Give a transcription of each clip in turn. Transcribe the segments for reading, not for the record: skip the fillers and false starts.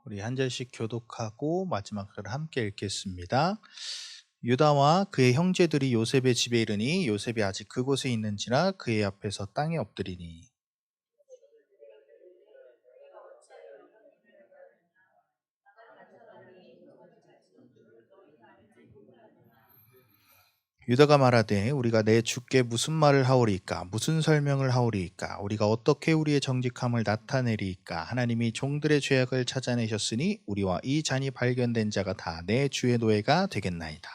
우리 한 절씩 교독하고 마지막 글을 함께 읽겠습니다. 유다와 그의 형제들이 요셉의 집에 이르니 요셉이 아직 그곳에 있는지라 그의 앞에서 땅에 엎드리니 유다가 말하되 우리가 내 주께 무슨 말을 하오리이까 무슨 설명을 하오리이까 우리가 어떻게 우리의 정직함을 나타내리이까 하나님이 종들의 죄악을 찾아내셨으니 우리와 이 잔이 발견된 자가 다 내 주의 노예가 되겠나이다.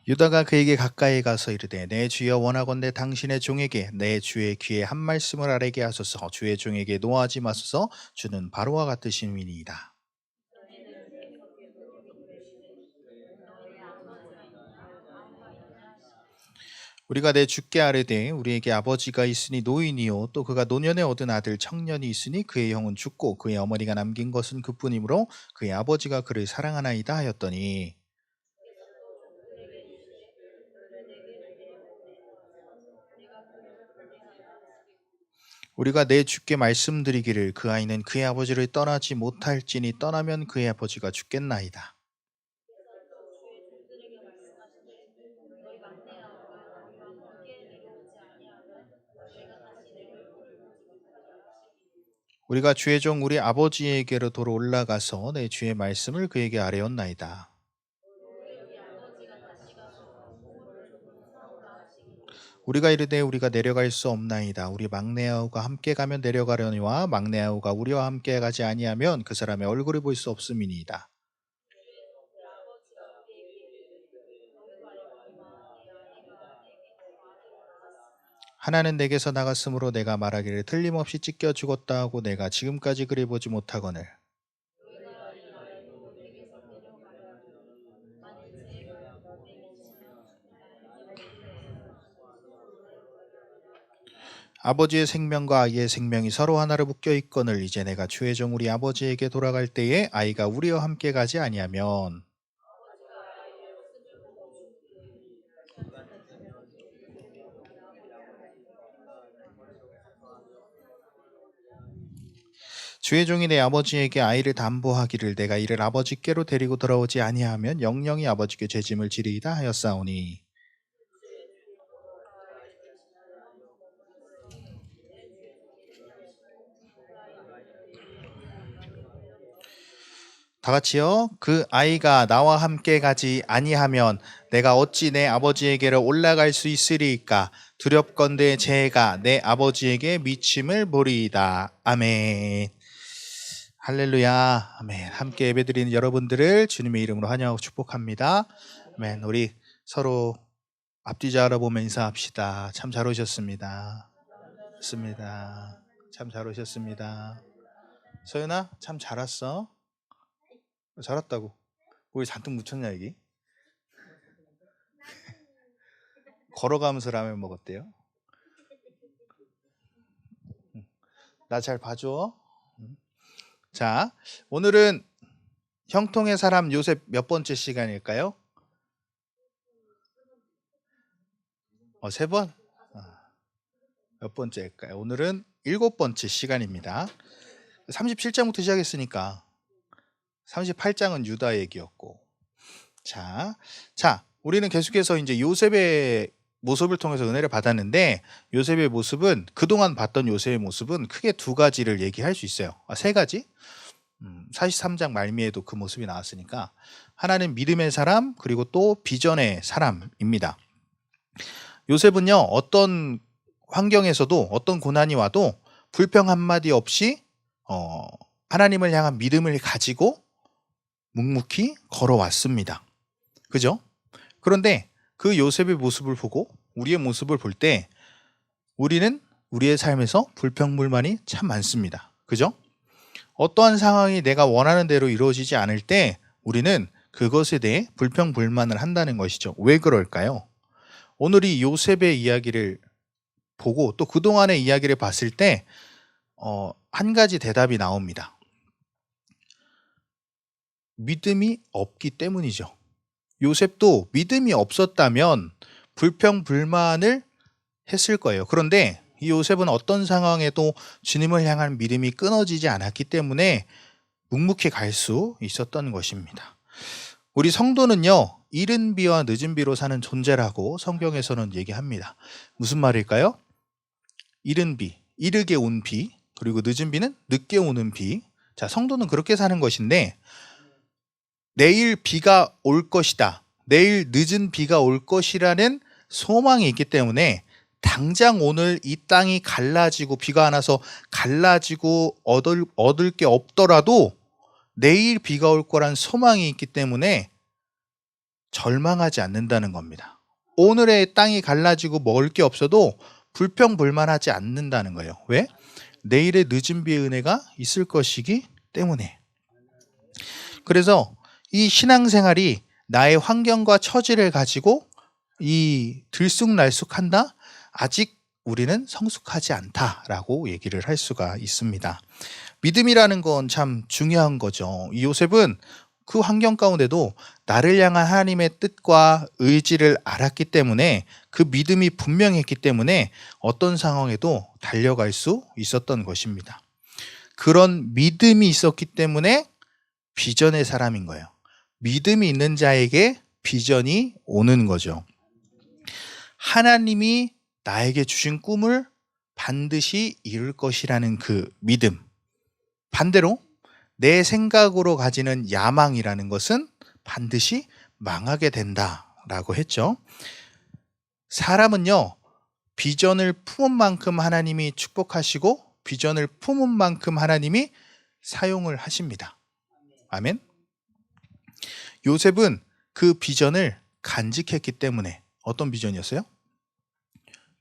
유다가 그에게 가까이 가서 이르되 내 주여 원하건대 당신의 종에게 내 주의 귀에 한 말씀을 아뢰게 하소서. 주의 종에게 노하지 마소서. 주는 바로와 같으심이니이다. 우리가 내 주께 아뢰되 우리에게 아버지가 있으니 노인이요 또 그가 노년에 얻은 아들 청년이 있으니 그의 형은 죽고 그의 어머니가 남긴 것은 그뿐이므로 그의 아버지가 그를 사랑하나이다 하였더니 우리가 내 주께 말씀드리기를 그 아이는 그의 아버지를 떠나지 못할지니 떠나면 그의 아버지가 죽겠나이다. 우리가 주의 종 우리 아버지에게로 도로 올라가서 내 주의 말씀을 그에게 아뢰었나이다. 우리가 이르되 우리가 내려갈 수 없나이다. 우리 막내아우가 함께 가면 내려가려니와 막내아우가 우리와 함께 가지 아니하면 그 사람의 얼굴을 볼 수 없음이니이다. 하나는 내게서 나갔으므로 내가 말하기를 틀림없이 찢겨 죽었다 하고 내가 지금까지 그리 보지 못하거늘 아버지의 생명과 아이의 생명이 서로 하나로 묶여 있거늘 이제 내가 주의 종 우리 아버지에게 돌아갈 때에 아이가 우리와 함께 가지 아니하면 주의 종이 내 아버지에게 아이를 담보하기를 내가 이를 아버지께로 데리고 돌아오지 아니하면 영영이 아버지께 죄짐을 지리이다 하였사오니 다 같이요. 그 아이가 나와 함께 가지 아니하면 내가 어찌 내 아버지에게로 올라갈 수 있으리이까 두렵건대 제가 내 아버지에게 미침을 보리이다. 아멘. 할렐루야. 아멘. 함께 예배드리는 여러분들을 주님의 이름으로 환영하고 축복합니다. 아멘. 우리 서로 앞뒤자 알아보며 인사합시다. 참 잘 오셨습니다. 좋습니다. 참 잘 오셨습니다. 서연아, 참 잘 왔어. 잘 왔다고. 우리 잔뜩 묻혔냐 여기? 걸어가면서 라면 먹었대요. 나 잘 봐줘. 자, 오늘은 형통의 사람 요셉 몇 번째 시간일까요? 3번? 몇 번째일까요? 오늘은 7번째 시간입니다. 37장부터 시작했으니까 38장은 유다 얘기였고 자, 우리는 계속해서 이제 요셉의 모습을 통해서 은혜를 받았는데 요셉의 모습은 그동안 봤던 요셉의 모습은 크게 두 가지를 얘기할 수 있어요. 세 가지? 43장 말미에도 그 모습이 나왔으니까 하나는 믿음의 사람 그리고 또 비전의 사람입니다. 요셉은요 어떤 환경에서도 어떤 고난이 와도 불평 한마디 없이 하나님을 향한 믿음을 가지고 묵묵히 걸어왔습니다. 그죠? 그런데 그 요셉의 모습을 보고 우리의 모습을 볼 때 우리는 우리의 삶에서 불평불만이 참 많습니다. 그죠? 어떠한 상황이 내가 원하는 대로 이루어지지 않을 때 우리는 그것에 대해 불평불만을 한다는 것이죠. 왜 그럴까요? 오늘 이 요셉의 이야기를 보고 또 그동안의 이야기를 봤을 때 한 가지 대답이 나옵니다. 믿음이 없기 때문이죠. 요셉도 믿음이 없었다면 불평불만을 했을 거예요. 그런데 이 요셉은 어떤 상황에도 주님을 향한 믿음이 끊어지지 않았기 때문에 묵묵히 갈 수 있었던 것입니다. 우리 성도는요, 이른 비와 늦은 비로 사는 존재라고 성경에서는 얘기합니다. 무슨 말일까요? 이른 비, 이르게 온 비, 그리고 늦은 비는 늦게 오는 비. 자, 성도는 그렇게 사는 것인데, 내일 비가 올 것이다, 내일 늦은 비가 올 것이라는 소망이 있기 때문에 당장 오늘 이 땅이 갈라지고 비가 안 와서 갈라지고 얻을 게 없더라도 내일 비가 올 거란 소망이 있기 때문에 절망하지 않는다는 겁니다. 오늘의 땅이 갈라지고 먹을 게 없어도 불평불만하지 않는다는 거예요. 왜? 내일의 늦은 비의 은혜가 있을 것이기 때문에. 그래서 이 신앙생활이 나의 환경과 처지를 가지고 이 들쑥날쑥한다? 아직 우리는 성숙하지 않다라고 얘기를 할 수가 있습니다. 믿음이라는 건 참 중요한 거죠. 이 요셉은 그 환경 가운데도 나를 향한 하나님의 뜻과 의지를 알았기 때문에, 그 믿음이 분명했기 때문에 어떤 상황에도 달려갈 수 있었던 것입니다. 그런 믿음이 있었기 때문에 비전의 사람인 거예요. 믿음이 있는 자에게 비전이 오는 거죠. 하나님이 나에게 주신 꿈을 반드시 이룰 것이라는 그 믿음. 반대로 내 생각으로 가지는 야망이라는 것은 반드시 망하게 된다라고 했죠. 사람은요, 비전을 품은 만큼 하나님이 축복하시고 비전을 품은 만큼 하나님이 사용을 하십니다. 아멘. 요셉은 그 비전을 간직했기 때문에. 어떤 비전이었어요?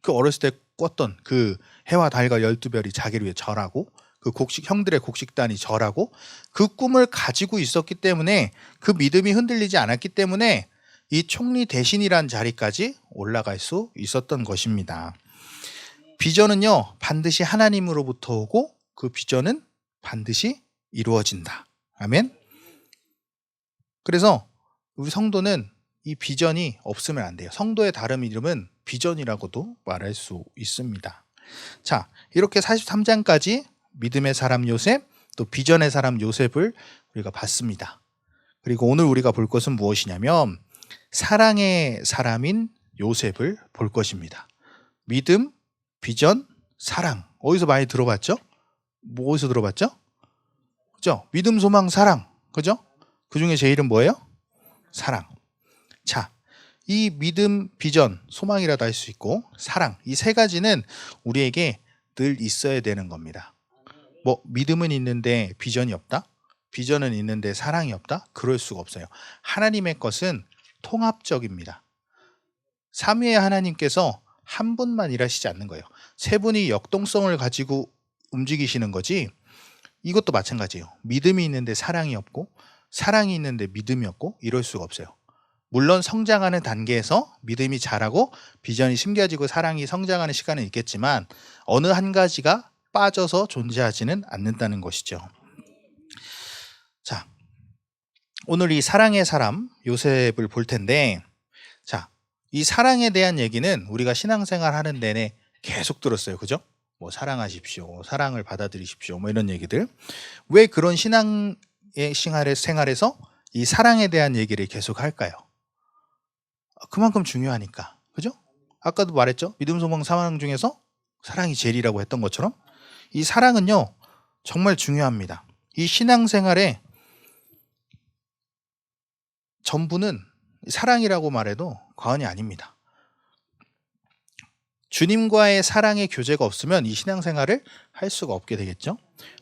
그 어렸을 때 꿨던 그 해와 달과 12별이 자기를 위해 절하고, 그 형들의 곡식단이 절하고, 그 꿈을 가지고 있었기 때문에, 그 믿음이 흔들리지 않았기 때문에 이 총리 대신이란 자리까지 올라갈 수 있었던 것입니다. 비전은요, 반드시 하나님으로부터 오고 그 비전은 반드시 이루어진다. 아멘. 그래서 우리 성도는 이 비전이 없으면 안 돼요. 성도의 다른 이름은 비전이라고도 말할 수 있습니다. 자, 이렇게 43장까지 믿음의 사람 요셉, 또 비전의 사람 요셉을 우리가 봤습니다. 그리고 오늘 우리가 볼 것은 무엇이냐면 사랑의 사람인 요셉을 볼 것입니다. 믿음, 비전, 사랑. 어디서 많이 들어봤죠? 뭐 어디서 들어봤죠? 그죠? 믿음, 소망, 사랑. 그죠? 그 중에 제일은 뭐예요? 사랑. 자, 이 믿음, 비전, 소망이라도 할 수 있고 사랑, 이 세 가지는 우리에게 늘 있어야 되는 겁니다. 뭐 믿음은 있는데 비전이 없다? 비전은 있는데 사랑이 없다? 그럴 수가 없어요. 하나님의 것은 통합적입니다. 삼위의 하나님께서 한 분만 일하시지 않는 거예요. 세 분이 역동성을 가지고 움직이시는 거지. 이것도 마찬가지예요. 믿음이 있는데 사랑이 없고 사랑이 있는데 믿음이 없고 이럴 수가 없어요. 물론 성장하는 단계에서 믿음이 자라고 비전이 심겨지고 사랑이 성장하는 시간은 있겠지만 어느 한 가지가 빠져서 존재하지는 않는다는 것이죠. 자, 오늘 이 사랑의 사람 요셉을 볼 텐데, 자, 이 사랑에 대한 얘기는 우리가 신앙생활 하는 내내 계속 들었어요. 그죠? 뭐 사랑하십시오, 사랑을 받아들이십시오, 뭐 이런 얘기들. 왜 그런 신앙의 생활에서 이 사랑에 대한 얘기를 계속 할까요? 그만큼 중요하니까. 그죠? 아까도 말했죠? 믿음, 소망, 사랑 중에서 사랑이 제일이라고 했던 것처럼 이 사랑은요 정말 중요합니다. 이 신앙생활의 전부는 사랑이라고 말해도 과언이 아닙니다. 주님과의 사랑의 교제가 없으면 이 신앙생활을 할 수가 없게 되겠죠.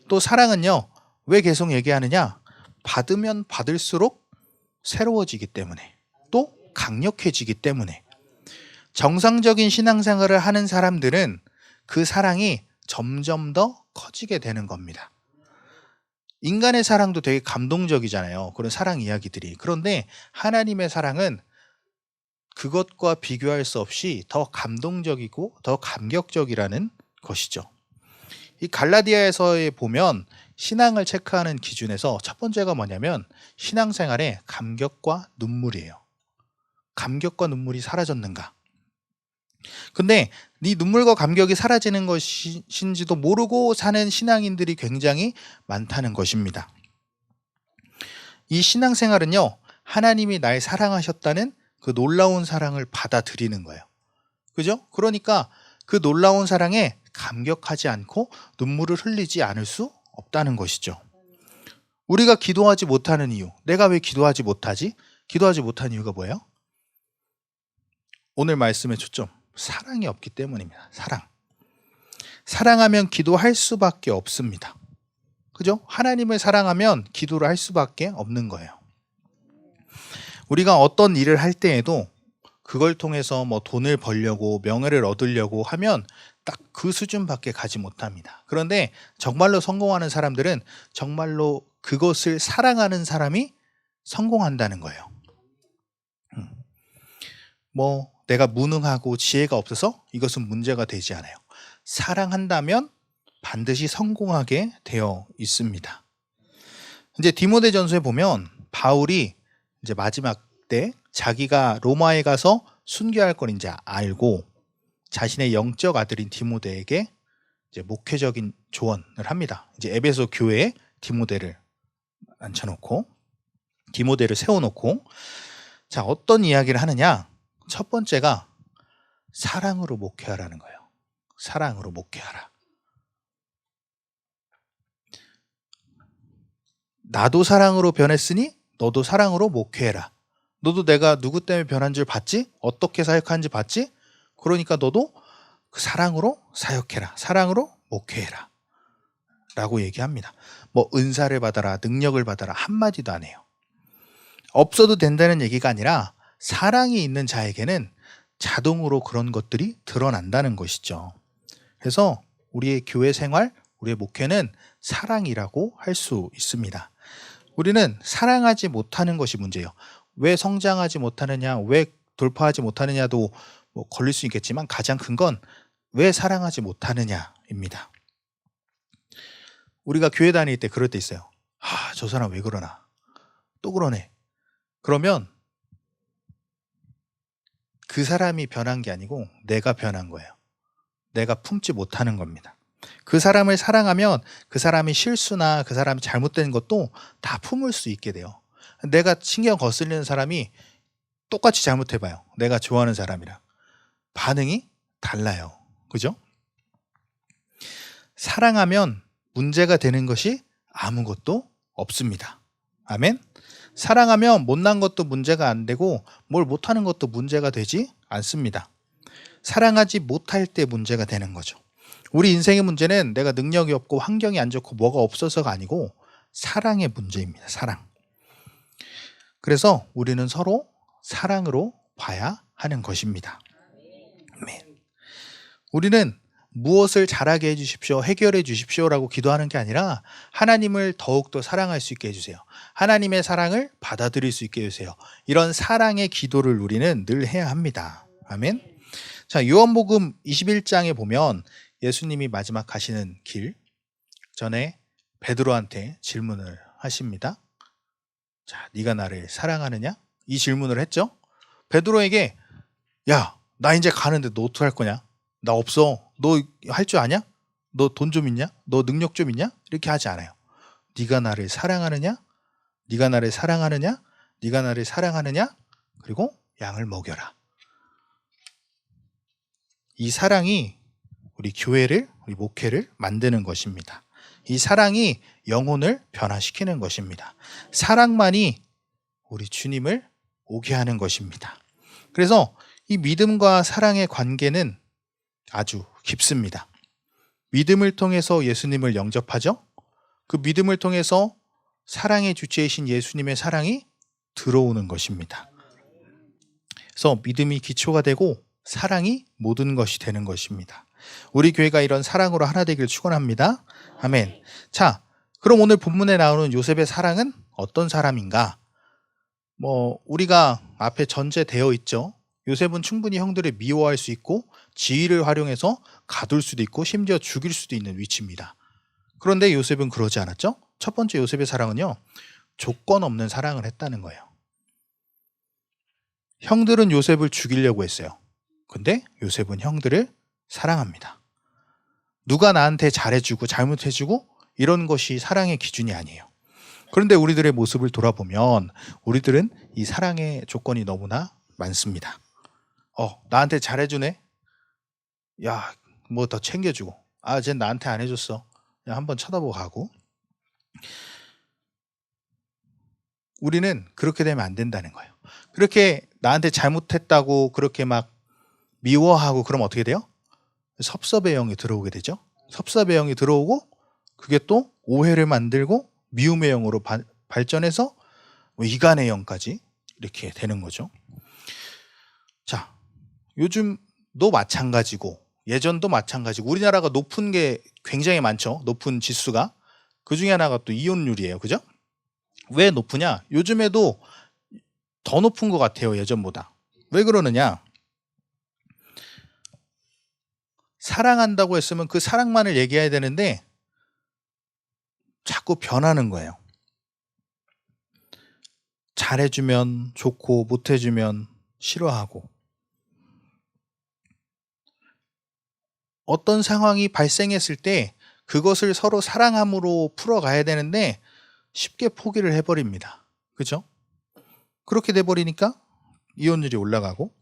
또 사랑은요 왜 계속 얘기하느냐, 받으면 받을수록 새로워지기 때문에, 또 강력해지기 때문에. 정상적인 신앙생활을 하는 사람들은 그 사랑이 점점 더 커지게 되는 겁니다. 인간의 사랑도 되게 감동적이잖아요, 그런 사랑 이야기들이. 그런데 하나님의 사랑은 그것과 비교할 수 없이 더 감동적이고 더 감격적이라는 것이죠. 이 갈라디아에서에 보면 신앙을 체크하는 기준에서 첫 번째가 뭐냐면 신앙생활의 감격과 눈물이에요. 감격과 눈물이 사라졌는가? 근데 네 눈물과 감격이 사라지는 것인지도 모르고 사는 신앙인들이 굉장히 많다는 것입니다. 이 신앙생활은요, 하나님이 날 사랑하셨다는 그 놀라운 사랑을 받아들이는 거예요. 그죠? 그러니까 그 놀라운 사랑에 감격하지 않고 눈물을 흘리지 않을 수 없다는 것이죠. 우리가 기도하지 못하는 이유, 내가 왜 기도하지 못하지? 기도하지 못한 이유가 뭐예요? 오늘 말씀의 초점, 사랑이 없기 때문입니다. 사랑하면 기도할 수밖에 없습니다. 그죠? 하나님을 사랑하면 기도를 할 수밖에 없는 거예요. 우리가 어떤 일을 할 때에도 그걸 통해서 뭐 돈을 벌려고 명예를 얻으려고 하면 딱 그 수준밖에 가지 못합니다. 그런데 정말로 성공하는 사람들은 정말로 그것을 사랑하는 사람이 성공한다는 거예요. 뭐 내가 무능하고 지혜가 없어서 이것은 문제가 되지 않아요. 사랑한다면 반드시 성공하게 되어 있습니다. 이제 디모데전서에 보면 바울이 이제 마지막 때 자기가 로마에 가서 순교할 걸 이제 알고 자신의 영적 아들인 디모데에게 이제 목회적인 조언을 합니다. 이제 에베소 교회에 디모데를 앉혀놓고 디모데를 세워놓고 자, 어떤 이야기를 하느냐? 첫 번째가 사랑으로 목회하라는 거예요. 사랑으로 목회하라. 나도 사랑으로 변했으니 너도 사랑으로 목회해라. 너도 내가 누구 때문에 변한 줄 봤지? 어떻게 사역하는지 봤지? 그러니까 너도 그 사랑으로 사역해라. 사랑으로 목회해라. 라고 얘기합니다. 뭐 은사를 받아라, 능력을 받아라 한마디도 안 해요. 없어도 된다는 얘기가 아니라 사랑이 있는 자에게는 자동으로 그런 것들이 드러난다는 것이죠. 그래서 우리의 교회 생활, 우리의 목회는 사랑이라고 할 수 있습니다. 우리는 사랑하지 못하는 것이 문제예요. 왜 성장하지 못하느냐, 왜 돌파하지 못하느냐도 뭐 걸릴 수 있겠지만 가장 큰 건 왜 사랑하지 못하느냐입니다. 우리가 교회 다닐 때 그럴 때 있어요. 아, 저 사람 왜 그러나? 또 그러네. 그러면 그 사람이 변한 게 아니고 내가 변한 거예요. 내가 품지 못하는 겁니다. 그 사람을 사랑하면 그 사람이 실수나 그 사람이 잘못된 것도 다 품을 수 있게 돼요. 내가 신경 거슬리는 사람이 똑같이 잘못해봐요. 내가 좋아하는 사람이랑. 반응이 달라요. 그죠? 사랑하면 문제가 되는 것이 아무것도 없습니다. 아멘? 사랑하면 못난 것도 문제가 안 되고 뭘 못하는 것도 문제가 되지 않습니다. 사랑하지 못할 때 문제가 되는 거죠. 우리 인생의 문제는 내가 능력이 없고 환경이 안 좋고 뭐가 없어서가 아니고 사랑의 문제입니다. 사랑. 그래서 우리는 서로 사랑으로 봐야 하는 것입니다. 아멘. 우리는 무엇을 잘하게 해주십시오, 해결해 주십시오라고 기도하는 게 아니라 하나님을 더욱더 사랑할 수 있게 해주세요. 하나님의 사랑을 받아들일 수 있게 해주세요. 이런 사랑의 기도를 우리는 늘 해야 합니다. 아멘. 자, 요한복음 21장에 보면 예수님이 마지막 가시는 길 전에 베드로한테 질문을 하십니다. 자, 네가 나를 사랑하느냐? 이 질문을 했죠. 베드로에게 야, 나 이제 가는데 너 어떡할 거냐? 나 없어. 너 할 줄 아냐? 너 돈 좀 있냐? 너 능력 좀 있냐? 이렇게 하지 않아요. 네가 나를 사랑하느냐? 네가 나를 사랑하느냐? 네가 나를 사랑하느냐? 그리고 양을 먹여라. 이 사랑이 우리 교회를, 우리 목회를 만드는 것입니다. 이 사랑이 영혼을 변화시키는 것입니다. 사랑만이 우리 주님을 오게 하는 것입니다. 그래서 이 믿음과 사랑의 관계는 아주 깊습니다. 믿음을 통해서 예수님을 영접하죠. 그 믿음을 통해서 사랑의 주체이신 예수님의 사랑이 들어오는 것입니다. 그래서 믿음이 기초가 되고 사랑이 모든 것이 되는 것입니다. 우리 교회가 이런 사랑으로 하나 되길 축원합니다. 아멘. 자, 그럼 오늘 본문에 나오는 요셉의 사랑은 어떤 사람인가? 뭐 우리가 앞에 전제되어 있죠. 요셉은 충분히 형들을 미워할 수 있고 지위를 활용해서 가둘 수도 있고 심지어 죽일 수도 있는 위치입니다. 그런데 요셉은 그러지 않았죠? 첫 번째 요셉의 사랑은요, 조건 없는 사랑을 했다는 거예요. 형들은 요셉을 죽이려고 했어요. 근데 요셉은 형들을 사랑합니다. 누가 나한테 잘해주고 잘못해주고 이런 것이 사랑의 기준이 아니에요. 그런데 우리들의 모습을 돌아보면 우리들은 이 사랑의 조건이 너무나 많습니다. 나한테 잘해주네? 야, 뭐 더 챙겨주고. 쟤 나한테 안 해줬어. 그냥 한번 쳐다보고 가고. 우리는 그렇게 되면 안 된다는 거예요. 그렇게 나한테 잘못했다고 그렇게 막 미워하고 그러면 어떻게 돼요? 섭섭의 영이 들어오게 되죠. 섭섭의 영이 들어오고 그게 또 오해를 만들고 미움의 영으로 발전해서 이간의 영까지 이렇게 되는 거죠. 자, 요즘도 마찬가지고 예전도 마찬가지고 우리나라가 높은 게 굉장히 많죠. 높은 지수가. 그 중에 하나가 또 이혼율이에요. 그죠? 왜 높으냐? 요즘에도 더 높은 것 같아요. 예전보다. 왜 그러느냐? 사랑한다고 했으면 그 사랑만을 얘기해야 되는데 자꾸 변하는 거예요. 잘해주면 좋고 못해주면 싫어하고 어떤 상황이 발생했을 때 그것을 서로 사랑함으로 풀어가야 되는데 쉽게 포기를 해버립니다. 그죠? 그렇게 돼버리니까 이혼율이 올라가고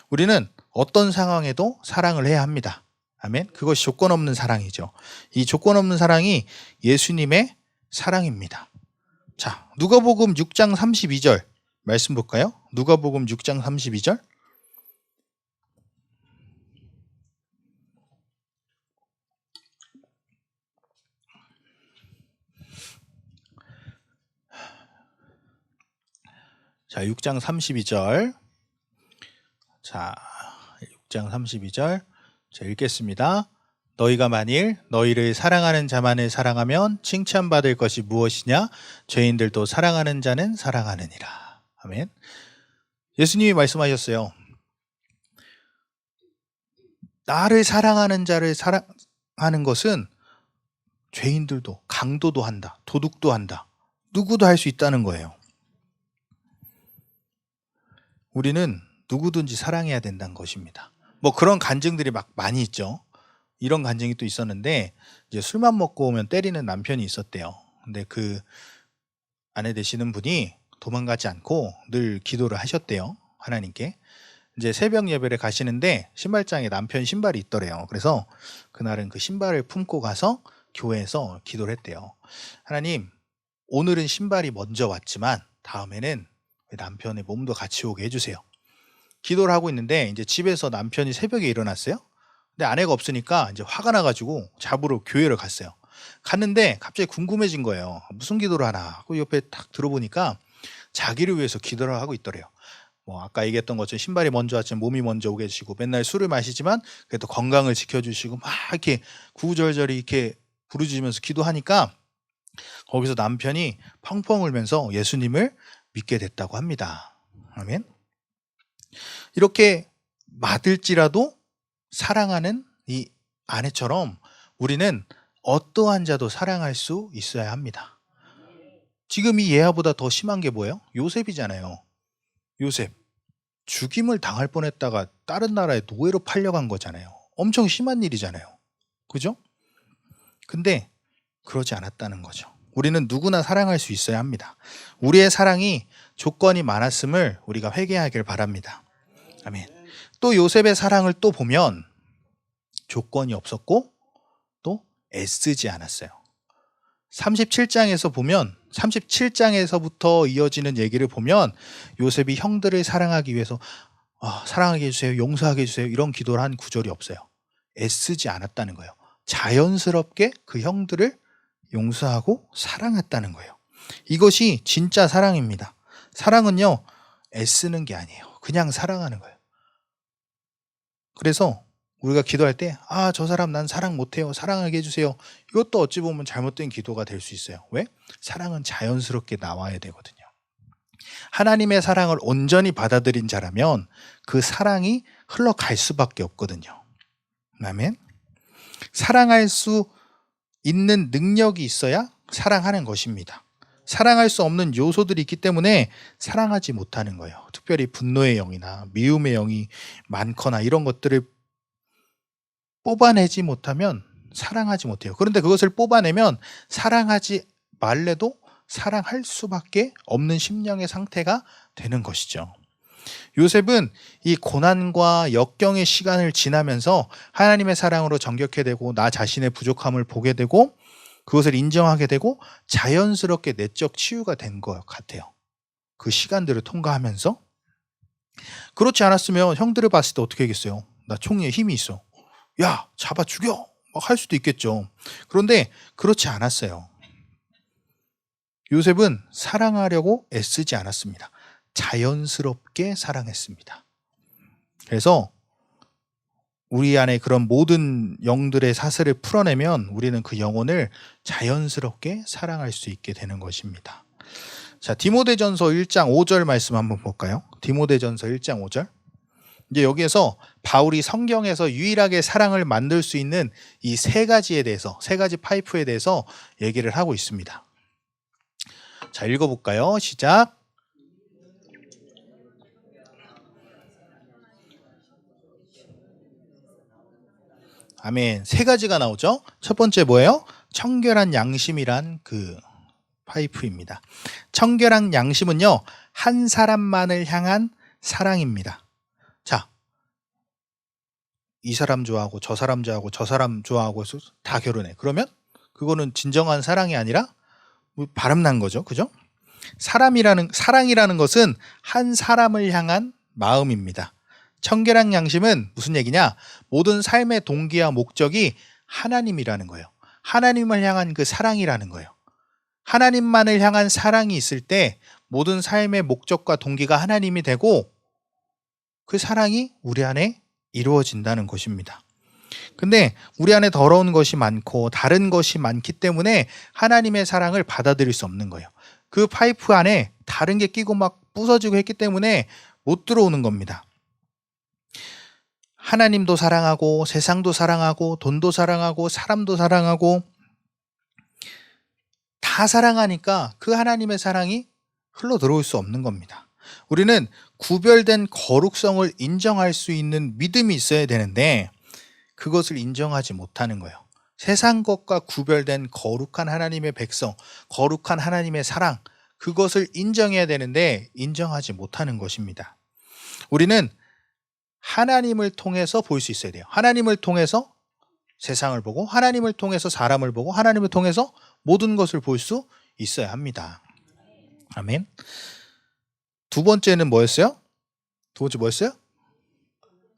우리는 어떤 상황에도 사랑을 해야 합니다. 아멘. 그것이 조건 없는 사랑이죠. 이 조건 없는 사랑이 예수님의 사랑입니다. 자, 누가복음 6장 32절 말씀 볼까요? 누가복음 6장 32절. 자, 6장 32절. 자, 6장 32절. 자, 읽겠습니다. 너희가 만일 너희를 사랑하는 자만을 사랑하면 칭찬받을 것이 무엇이냐? 죄인들도 사랑하는 자는 사랑하느니라. 아멘. 예수님이 말씀하셨어요. 나를 사랑하는 자를 사랑하는 것은 죄인들도 강도도 한다. 도둑도 한다. 누구도 할 수 있다는 거예요. 우리는 누구든지 사랑해야 된다는 것입니다. 뭐 그런 간증들이 막 많이 있죠. 이런 간증이 또 있었는데 이제 술만 먹고 오면 때리는 남편이 있었대요. 근데 그 아내 되시는 분이 도망가지 않고 늘 기도를 하셨대요. 하나님께. 이제 새벽 예배를 가시는데 신발장에 남편 신발이 있더래요. 그래서 그날은 그 신발을 품고 가서 교회에서 기도를 했대요. 하나님, 오늘은 신발이 먼저 왔지만 다음에는 남편의 몸도 같이 오게 해주세요. 기도를 하고 있는데 이제 집에서 남편이 새벽에 일어났어요. 근데 아내가 없으니까 이제 화가 나가지고 잡으러 교회를 갔어요. 갔는데 갑자기 궁금해진 거예요. 무슨 기도를 하나. 그 옆에 딱 들어보니까 자기를 위해서 기도를 하고 있더래요. 뭐 아까 얘기했던 것처럼 신발이 먼저 왔지만 몸이 먼저 오게 해주시고 맨날 술을 마시지만 그래도 건강을 지켜주시고 막 이렇게 구구절절히 이렇게 부르짖으면서 기도하니까 거기서 남편이 펑펑 울면서 예수님을 믿게 됐다고 합니다. 아멘. 이렇게 맞을지라도 사랑하는 이 아내처럼 우리는 어떠한 자도 사랑할 수 있어야 합니다. 지금 이 예하보다 더 심한 게 뭐예요? 요셉이잖아요. 요셉. 죽임을 당할 뻔했다가 다른 나라에 노예로 팔려간 거잖아요. 엄청 심한 일이잖아요. 그죠? 근데 그러지 않았다는 거죠. 우리는 누구나 사랑할 수 있어야 합니다. 우리의 사랑이 조건이 많았음을 우리가 회개하길 바랍니다. 아멘. 또 요셉의 사랑을 또 보면 조건이 없었고 또 애쓰지 않았어요. 37장에서 보면 37장에서부터 이어지는 얘기를 보면 요셉이 형들을 사랑하기 위해서 사랑하게 해주세요, 용서하게 해주세요 이런 기도를 한 구절이 없어요. 애쓰지 않았다는 거예요. 자연스럽게 그 형들을 용서하고 사랑했다는 거예요. 이것이 진짜 사랑입니다. 사랑은요, 애쓰는 게 아니에요. 그냥 사랑하는 거예요. 그래서 우리가 기도할 때 저 사람 난 사랑 못해요. 사랑하게 해주세요. 이것도 어찌 보면 잘못된 기도가 될 수 있어요. 왜? 사랑은 자연스럽게 나와야 되거든요. 하나님의 사랑을 온전히 받아들인 자라면 그 사랑이 흘러갈 수밖에 없거든요. 아멘. 사랑할 수 있는 능력이 있어야 사랑하는 것입니다. 사랑할 수 없는 요소들이 있기 때문에 사랑하지 못하는 거예요. 특별히 분노의 영이나 미움의 영이 많거나 이런 것들을 뽑아내지 못하면 사랑하지 못해요. 그런데 그것을 뽑아내면 사랑하지 말래도 사랑할 수밖에 없는 심령의 상태가 되는 것이죠. 요셉은 이 고난과 역경의 시간을 지나면서 하나님의 사랑으로 정결케 되고 나 자신의 부족함을 보게 되고 그것을 인정하게 되고 자연스럽게 내적 치유가 된 것 같아요. 그 시간들을 통과하면서. 그렇지 않았으면 형들을 봤을 때 어떻게 하겠어요? 나 총리에 힘이 있어. 야, 잡아 죽여! 막 할 수도 있겠죠. 그런데 그렇지 않았어요. 요셉은 사랑하려고 애쓰지 않았습니다. 자연스럽게 사랑했습니다. 그래서 우리 안에 그런 모든 영들의 사슬을 풀어내면 우리는 그 영혼을 자연스럽게 사랑할 수 있게 되는 것입니다. 자, 디모데전서 1장 5절 말씀 한번 볼까요? 디모데전서 1장 5절. 이제 여기에서 바울이 성경에서 유일하게 사랑을 만들 수 있는 이 세 가지에 대해서, 세 가지 파이프에 대해서 얘기를 하고 있습니다. 자, 읽어볼까요? 시작. 아멘. 세 가지가 나오죠. 첫 번째 뭐예요? 청결한 양심이란 그 파이프입니다. 청결한 양심은요, 한 사람만을 향한 사랑입니다. 자, 이 사람 좋아하고 저 사람 좋아하고 저 사람 좋아하고 해서 다 결혼해. 그러면 그거는 진정한 사랑이 아니라 바람난 거죠. 그죠? 사랑이라는 것은 한 사람을 향한 마음입니다. 청결한 양심은 무슨 얘기냐? 모든 삶의 동기와 목적이 하나님이라는 거예요. 하나님을 향한 그 사랑이라는 거예요. 하나님만을 향한 사랑이 있을 때 모든 삶의 목적과 동기가 하나님이 되고 그 사랑이 우리 안에 이루어진다는 것입니다. 근데 우리 안에 더러운 것이 많고 다른 것이 많기 때문에 하나님의 사랑을 받아들일 수 없는 거예요. 그 파이프 안에 다른 게 끼고 막 부서지고 했기 때문에 못 들어오는 겁니다. 하나님도 사랑하고 세상도 사랑하고 돈도 사랑하고 사람도 사랑하고 다 사랑하니까 그 하나님의 사랑이 흘러 들어올 수 없는 겁니다. 우리는 구별된 거룩성을 인정할 수 있는 믿음이 있어야 되는데 그것을 인정하지 못하는 거예요. 세상 것과 구별된 거룩한 하나님의 백성, 거룩한 하나님의 사랑, 그것을 인정해야 되는데 인정하지 못하는 것입니다. 우리는 하나님을 통해서 볼 수 있어야 돼요. 하나님을 통해서 세상을 보고 하나님을 통해서 사람을 보고 하나님을 통해서 모든 것을 볼 수 있어야 합니다. 아멘. 두 번째는 뭐였어요? 두 번째 뭐였어요?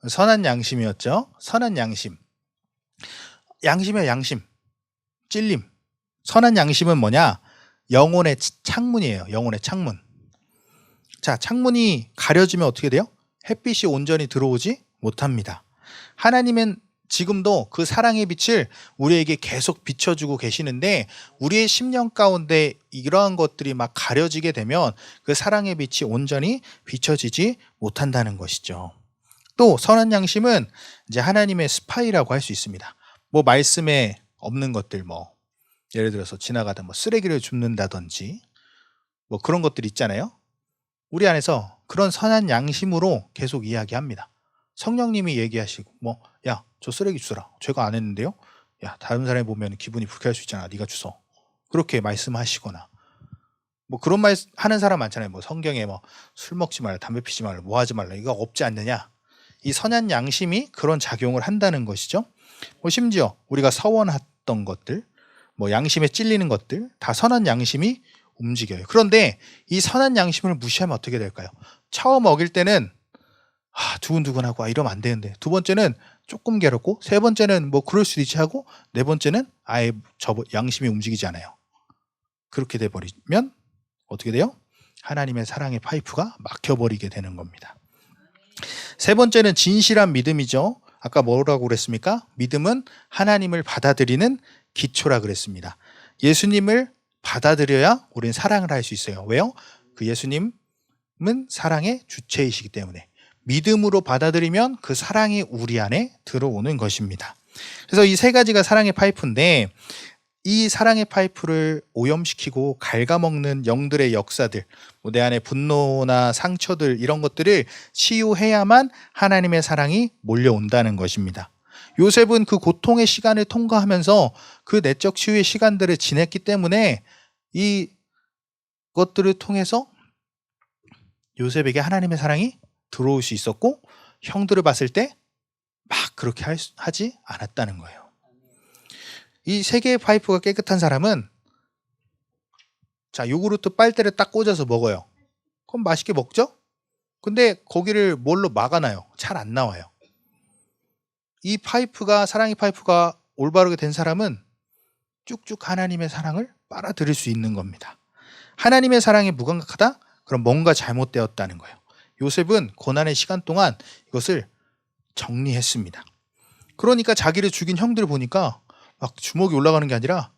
선한 양심이었죠. 선한 양심. 양심이야, 양심. 찔림. 선한 양심은 뭐냐? 영혼의 창문이에요. 영혼의 창문. 자, 창문이 가려지면 어떻게 돼요? 햇빛이 온전히 들어오지 못합니다. 하나님은 지금도 그 사랑의 빛을 우리에게 계속 비춰주고 계시는데 우리의 심령 가운데 이러한 것들이 막 가려지게 되면 그 사랑의 빛이 온전히 비춰지지 못한다는 것이죠. 또 선한 양심은 이제 하나님의 스파이라고 할 수 있습니다. 뭐 말씀에 없는 것들, 뭐 예를 들어서 지나가다 뭐 쓰레기를 줍는다든지 뭐 그런 것들 있잖아요. 우리 안에서 그런 선한 양심으로 계속 이야기합니다. 성령님이 얘기하시고 뭐 야, 저 쓰레기 주라. 제가 안 했는데요. 야, 다른 사람이 보면 기분이 불쾌할 수 있잖아. 네가 주소. 그렇게 말씀하시거나 뭐 그런 말 하는 사람 많잖아요. 뭐 성경에 뭐 술 먹지 말라, 담배 피지 말라, 뭐 하지 말라. 이거 없지 않느냐? 이 선한 양심이 그런 작용을 한다는 것이죠. 뭐 심지어 우리가 서원했던 것들, 뭐 양심에 찔리는 것들 다 선한 양심이 움직여요. 그런데 이 선한 양심을 무시하면 어떻게 될까요? 처음 어길 때는 두근두근하고 이러면 안 되는데 두 번째는 조금 괴롭고 세 번째는 뭐 그럴 수도 있지 하고 네 번째는 아예 양심이 움직이지 않아요. 그렇게 돼버리면 어떻게 돼요? 하나님의 사랑의 파이프가 막혀버리게 되는 겁니다. 세 번째는 진실한 믿음이죠. 아까 뭐라고 그랬습니까? 믿음은 하나님을 받아들이는 기초라 그랬습니다. 예수님을 받아들여야 우리는 사랑을 할 수 있어요. 왜요? 그 예수님은 사랑의 주체이시기 때문에 믿음으로 받아들이면 그 사랑이 우리 안에 들어오는 것입니다. 그래서 이 세 가지가 사랑의 파이프인데 이 사랑의 파이프를 오염시키고 갉아먹는 영들의 역사들, 내 안에 분노나 상처들 이런 것들을 치유해야만 하나님의 사랑이 몰려온다는 것입니다. 요셉은 그 고통의 시간을 통과하면서 그 내적 치유의 시간들을 지냈기 때문에 이 것들을 통해서 요셉에게 하나님의 사랑이 들어올 수 있었고 형들을 봤을 때 막 그렇게 하지 않았다는 거예요. 이 세 개의 파이프가 깨끗한 사람은 자, 요구르트 빨대를 딱 꽂아서 먹어요. 그럼 맛있게 먹죠? 근데 거기를 뭘로 막아놔요? 잘 안 나와요. 이 파이프가, 사랑의 파이프가 올바르게 된 사람은 쭉쭉 하나님의 사랑을 빨아들일 수 있는 겁니다. 하나님의 사랑이 무감각하다? 그럼 뭔가 잘못되었다는 거예요. 요셉은 고난의 시간 동안 이것을 정리했습니다. 그러니까 자기를 죽인 형들을 보니까 막 주먹이 올라가는 게 아니라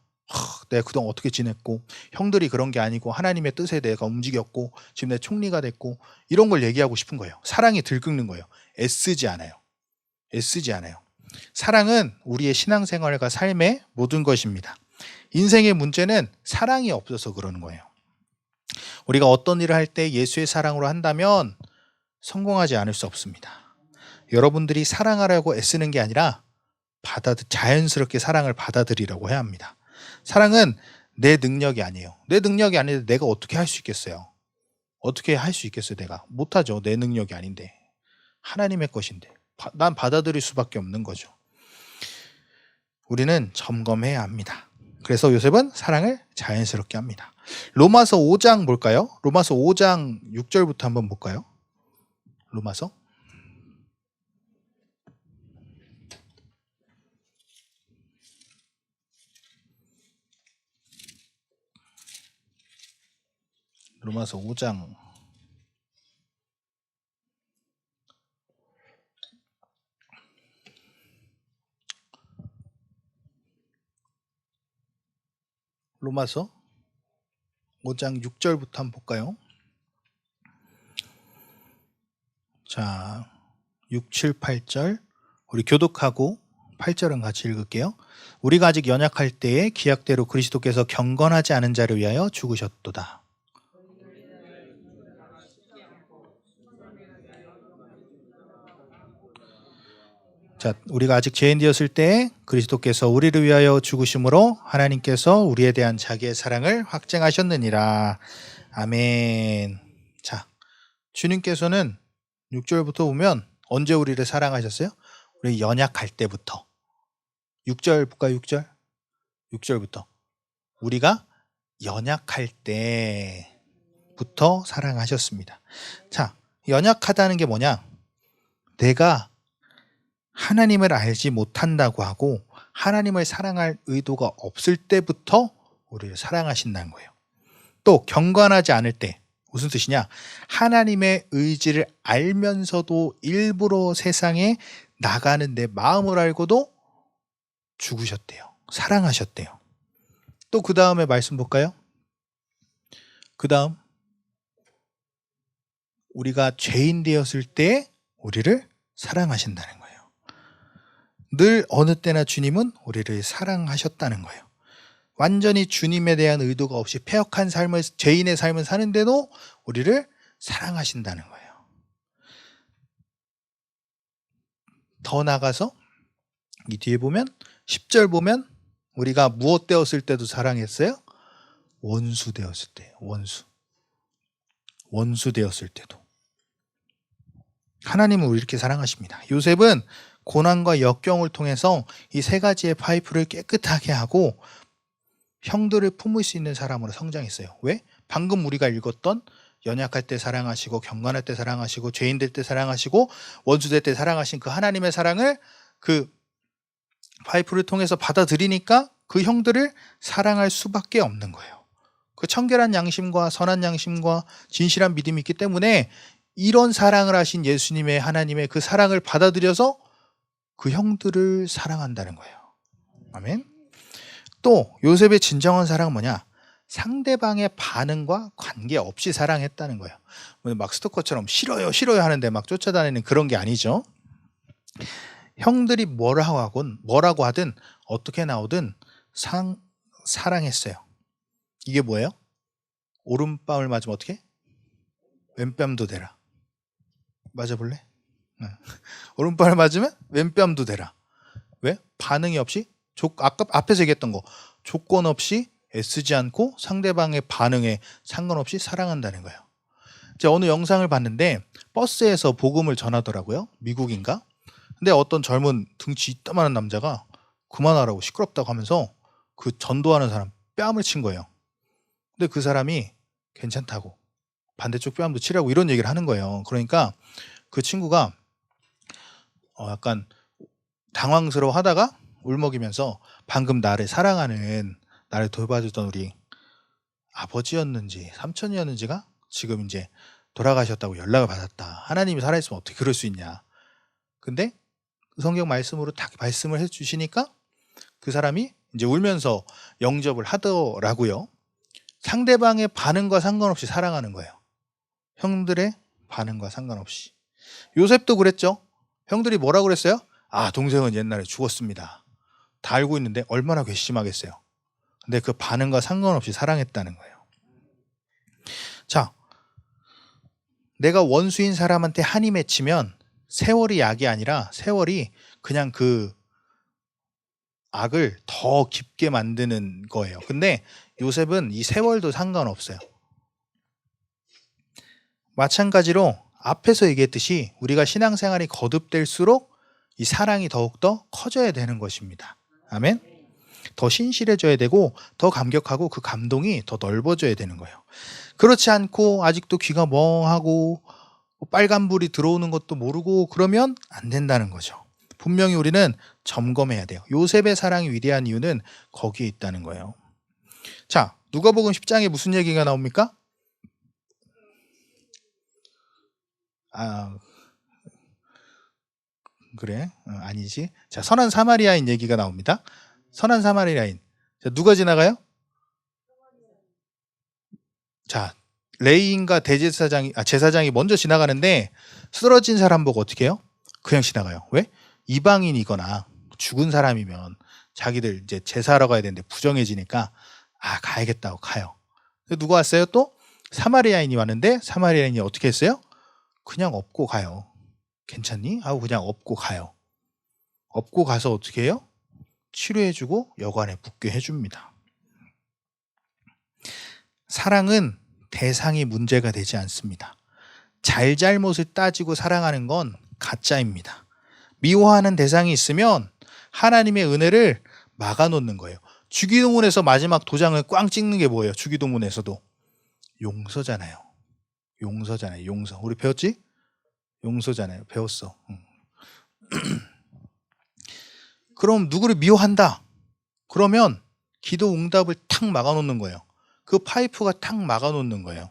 내가 그동안 어떻게 지냈고 형들이 그런 게 아니고 하나님의 뜻에 내가 움직였고 지금 내 총리가 됐고 이런 걸 얘기하고 싶은 거예요. 사랑이 들끓는 거예요. 애쓰지 않아요. 애쓰지 않아요. 사랑은 우리의 신앙생활과 삶의 모든 것입니다. 인생의 문제는 사랑이 없어서 그러는 거예요. 우리가 어떤 일을 할 때 예수의 사랑으로 한다면 성공하지 않을 수 없습니다. 여러분들이 사랑하려고 애쓰는 게 아니라 자연스럽게 사랑을 받아들이라고 해야 합니다. 사랑은 내 능력이 아니에요. 내 능력이 아닌데 내가 어떻게 할 수 있겠어요? 어떻게 할 수 있겠어요? 내가 못하죠. 내 능력이 아닌데 하나님의 것인데 난 받아들일 수밖에 없는 거죠. 우리는 점검해야 합니다. 그래서 요셉은 사랑을 자연스럽게 합니다. 로마서 5장 볼까요? 로마서 5장 6절부터 한번 볼까요? 로마서 5장 로마서 5장 6절부터 한번 볼까요? 자, 6, 7, 8절 우리 교독하고 8절은 같이 읽을게요. 우리가 아직 연약할 때에 기약대로 그리스도께서 경건하지 않은 자를 위하여 죽으셨도다. 자, 우리가 아직 죄인되었을 때 그리스도께서 우리를 위하여 죽으심으로 하나님께서 우리에 대한 자기의 사랑을 확증하셨느니라. 아멘. 자, 주님께서는 6절부터 보면 언제 우리를 사랑하셨어요? 우리 연약할 때부터. 6절 볼까요? 6절? 6절부터. 우리가 연약할 때부터 사랑하셨습니다. 자, 연약하다는 게 뭐냐? 내가 하나님을 알지 못한다고 하고 하나님을 사랑할 의도가 없을 때부터 우리를 사랑하신다는 거예요. 또 경건하지 않을 때 무슨 뜻이냐? 하나님의 의지를 알면서도 일부러 세상에 나가는 내 마음을 알고도 죽으셨대요. 사랑하셨대요. 또 그 다음에 말씀 볼까요? 그 다음 우리가 죄인 되었을 때 우리를 사랑하신다는 거예요. 늘 어느 때나 주님은 우리를 사랑하셨다는 거예요. 완전히 주님에 대한 의도가 없이 패역한 삶을, 죄인의 삶을 사는데도 우리를 사랑하신다는 거예요. 더 나가서 이 뒤에 보면 10절 보면 우리가 무엇 되었을 때도 사랑했어요? 원수 되었을 때, 원수 되었을 때도. 하나님은 우리를 이렇게 사랑하십니다. 요셉은 고난과 역경을 통해서 이 세 가지의 파이프를 깨끗하게 하고 형들을 품을 수 있는 사람으로 성장했어요. 왜? 방금 우리가 읽었던 연약할 때 사랑하시고 경건할 때 사랑하시고 죄인 될 때 사랑하시고 원수 될 때 사랑하신 그 하나님의 사랑을 그 파이프를 통해서 받아들이니까 그 형들을 사랑할 수밖에 없는 거예요. 그 청결한 양심과 선한 양심과 진실한 믿음이 있기 때문에 이런 사랑을 하신 예수님의 하나님의 그 사랑을 받아들여서 그 형들을 사랑한다는 거예요. 아멘. 또 요셉의 진정한 사랑은 뭐냐? 상대방의 반응과 관계없이 사랑했다는 거예요. 막 스토커처럼 싫어요 하는데 막 쫓아다니는 그런 게 아니죠. 형들이 뭐라고 하든 어떻게 나오든 사랑했어요. 이게 뭐예요? 오른뺨을 맞으면 어떻게? 왼뺨도 대라. 맞아볼래? 응. 오른뺨을 맞으면 왼뺨도 대라. 왜? 반응이 없이 아까 앞에서 얘기했던 거 조건 없이 애쓰지 않고 상대방의 반응에 상관없이 사랑한다는 거예요. 제가 어느 영상을 봤는데 버스에서 복음을 전하더라고요. 미국인가? 근데 어떤 젊은 등치 이따만한 남자가 그만하라고 시끄럽다고 하면서 그 전도하는 사람 뺨을 친 거예요. 근데 그 사람이 괜찮다고 반대쪽 뺨도 치라고 이런 얘기를 하는 거예요. 그러니까 그 친구가 약간 당황스러워 하다가 울먹이면서 방금 나를 사랑하는 나를 돌봐주던 우리 아버지였는지 삼촌이었는지가 지금 이제 돌아가셨다고 연락을 받았다. 하나님이 살아있으면 어떻게 그럴 수 있냐. 근데 성경 말씀으로 딱 말씀을 해주시니까 그 사람이 이제 울면서 영접을 하더라고요. 상대방의 반응과 상관없이 사랑하는 거예요. 형들의 반응과 상관없이. 요셉도 그랬죠. 형들이 뭐라고 그랬어요? 아, 동생은 옛날에 죽었습니다. 다 알고 있는데 얼마나 괘씸하겠어요. 근데 그 반응과 상관없이 사랑했다는 거예요. 자, 내가 원수인 사람한테 한이 맺히면 세월이 약이 아니라 세월이 그냥 그 악을 더 깊게 만드는 거예요. 근데 요셉은 이 세월도 상관없어요. 마찬가지로 앞에서 얘기했듯이 우리가 신앙생활이 거듭될수록 이 사랑이 더욱더 커져야 되는 것입니다. 아멘. 더 신실해져야 되고 더 감격하고 그 감동이 더 넓어져야 되는 거예요. 그렇지 않고 아직도 귀가 멍하고 빨간불이 들어오는 것도 모르고 그러면 안 된다는 거죠. 분명히 우리는 점검해야 돼요. 요셉의 사랑이 위대한 이유는 거기에 있다는 거예요. 자, 누가복음 10장에 무슨 얘기가 나옵니까? 그래? 아니지. 자, 선한 사마리아인 얘기가 나옵니다. 선한 사마리아인. 자, 누가 지나가요? 자, 레위인과 제사장이 먼저 지나가는데 쓰러진 사람 보고 어떻게 해요? 그냥 지나가요. 왜? 이방인이거나 죽은 사람이면 자기들 이제 제사하러 가야 되는데 부정해지니까 가야겠다고 가요. 누가 왔어요? 또 사마리아인이 왔는데 사마리아인이 어떻게 했어요? 그냥 업고 가요. 괜찮니? 하고 그냥 업고 가요. 업고 가서 어떻게 해요? 치료해주고 여관에 묵게 해줍니다. 사랑은 대상이 문제가 되지 않습니다. 잘잘못을 따지고 사랑하는 건 가짜입니다. 미워하는 대상이 있으면 하나님의 은혜를 막아놓는 거예요. 주기도문에서 마지막 도장을 꽝 찍는 게 뭐예요? 주기도문에서도 용서잖아요. 용서잖아요. 용서. 우리 배웠지? 용서잖아요. 배웠어. 그럼 누구를 미워한다. 그러면 기도 응답을 탁 막아놓는 거예요. 그 파이프가 탁 막아놓는 거예요.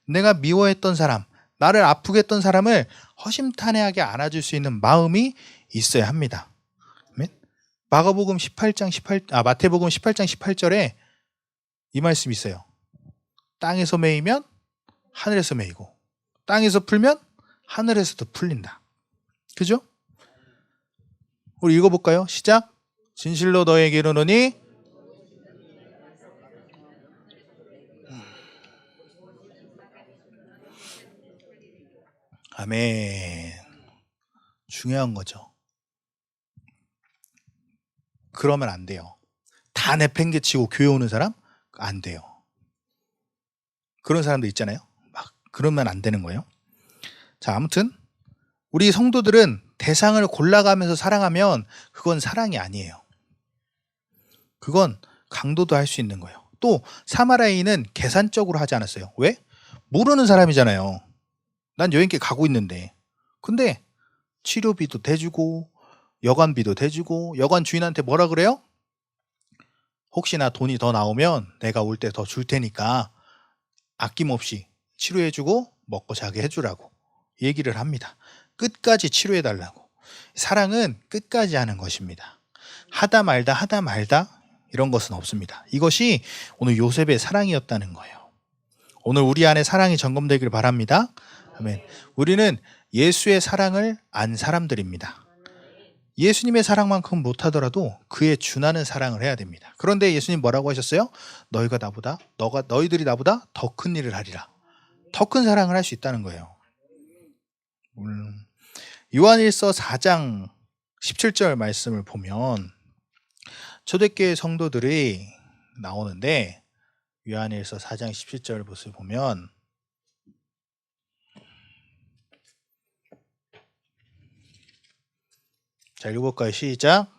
내가 미워했던 사람, 나를 아프게 했던 사람을 허심탄회하게 안아줄 수 있는 마음이 있어야 합니다. 마태복음 18장 18절에 이 말씀이 있어요. 땅에서 매이면 하늘에서 매이고 땅에서 풀면 하늘에서도 풀린다. 그죠? 우리 읽어볼까요? 시작. 진실로 너에게 이르노니 아멘. 중요한 거죠. 그러면 안 돼요. 다 내팽개치고 교회 오는 사람? 안 돼요. 그런 사람도 있잖아요. 막 그러면 안 되는 거예요. 자, 아무튼 우리 성도들은 대상을 골라가면서 사랑하면 그건 사랑이 아니에요. 그건 강도도 할 수 있는 거예요. 또 사마리아인은 계산적으로 하지 않았어요. 왜? 모르는 사람이잖아요. 난 여행길 가고 있는데. 근데 치료비도 대주고 여관비도 대주고 여관 주인한테 뭐라 그래요? 혹시나 돈이 더 나오면 내가 올 때 더 줄 테니까 아낌없이 치료해주고 먹고 자게 해주라고 얘기를 합니다. 끝까지 치료해달라고. 사랑은 끝까지 하는 것입니다. 하다 말다 이런 것은 없습니다. 이것이 오늘 요셉의 사랑이었다는 거예요. 오늘 우리 안에 사랑이 점검되길 바랍니다. 아멘. 우리는 예수의 사랑을 안 사람들입니다. 예수님의 사랑만큼 못하더라도 그에 준하는 사랑을 해야 됩니다. 그런데 예수님 뭐라고 하셨어요? 너희들이 나보다 더 큰 일을 하리라. 더 큰 사랑을 할 수 있다는 거예요. 요한일서 4장 17절 말씀을 보면 초대교회 성도들이 나오는데, 요한일서 4장 17절 보면 자, 읽어볼까요? 시작.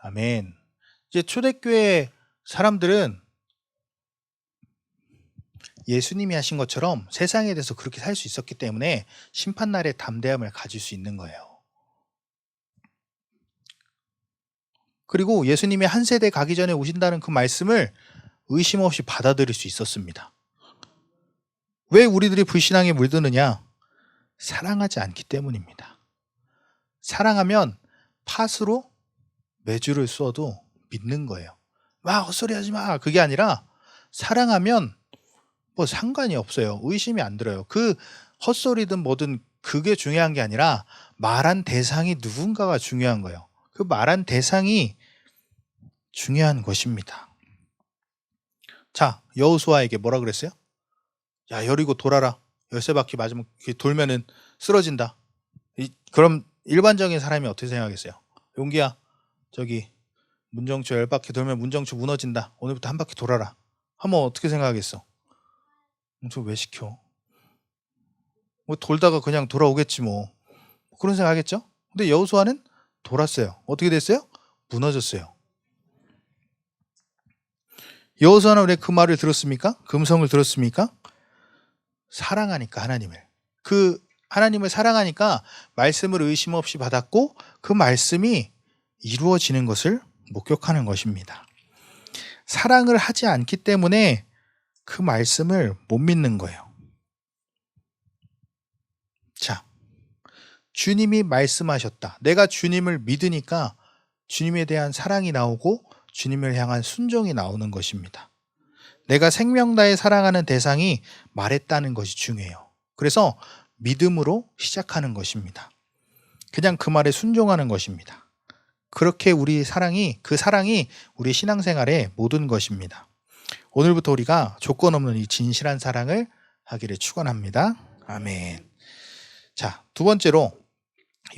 아멘. 이제 초대교회 사람들은 예수님이 하신 것처럼 세상에 대해서 그렇게 살 수 있었기 때문에 심판날에 담대함을 가질 수 있는 거예요. 그리고 예수님이 한 세대 가기 전에 오신다는 그 말씀을 의심 없이 받아들일 수 있었습니다. 왜 우리들이 불신앙에 물드느냐? 사랑하지 않기 때문입니다. 사랑하면 팥으로 메주를 쏘도 믿는 거예요. 막 헛소리 하지 마. 그게 아니라 사랑하면 뭐 상관이 없어요. 의심이 안 들어요. 그 헛소리든 뭐든 그게 중요한 게 아니라 말한 대상이 누군가가 중요한 거예요. 그 말한 대상이 중요한 것입니다. 자, 여호수아에게 뭐라 그랬어요? 야, 여리고 돌아라. 13바퀴 맞으면 돌면은 쓰러진다. 그럼 일반적인 사람이 어떻게 생각하겠어요? 용기야, 저기 문정초 10바퀴 돌면 문정초 무너진다. 오늘부터 한 바퀴 돌아라. 하면 어떻게 생각하겠어? 저 왜 시켜? 뭐 돌다가 그냥 돌아오겠지 뭐. 그런 생각 하겠죠? 근데 여호수아는 돌았어요. 어떻게 됐어요? 무너졌어요. 여호수아는 왜 그 말을 들었습니까? 그 음성을 들었습니까? 사랑하니까 하나님을. 그 하나님을 사랑하니까 말씀을 의심 없이 받았고 그 말씀이 이루어지는 것을 목격하는 것입니다. 사랑을 하지 않기 때문에 그 말씀을 못 믿는 거예요. 자, 주님이 말씀하셨다. 내가 주님을 믿으니까 주님에 대한 사랑이 나오고 주님을 향한 순종이 나오는 것입니다. 내가 생명 다해 사랑하는 대상이 말했다는 것이 중요해요. 그래서 믿음으로 시작하는 것입니다. 그냥 그 말에 순종하는 것입니다. 그렇게 그 사랑이 우리 신앙생활의 모든 것입니다. 오늘부터 우리가 조건 없는 이 진실한 사랑을 하기를 축원합니다. 아멘. 자, 두 번째로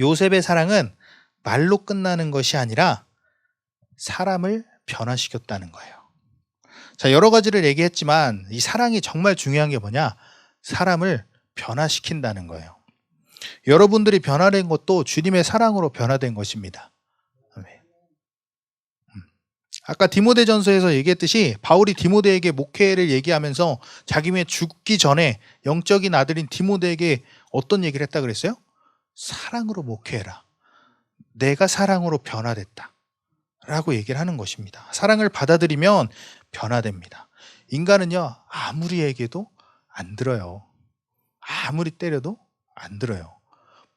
요셉의 사랑은 말로 끝나는 것이 아니라 사람을 변화시켰다는 거예요. 자, 여러 가지를 얘기했지만 이 사랑이 정말 중요한 게 뭐냐? 사람을 변화시킨다는 거예요. 여러분들이 변화된 것도 주님의 사랑으로 변화된 것입니다. 아까 디모데전서에서 얘기했듯이 바울이 디모데에게 목회를 얘기하면서 자기 위해 죽기 전에 영적인 아들인 디모데에게 어떤 얘기를 했다 그랬어요? 사랑으로 목회해라. 내가 사랑으로 변화됐다 라고 얘기를 하는 것입니다. 사랑을 받아들이면 변화됩니다. 인간은요, 아무리 얘기해도 안 들어요. 아무리 때려도 안 들어요.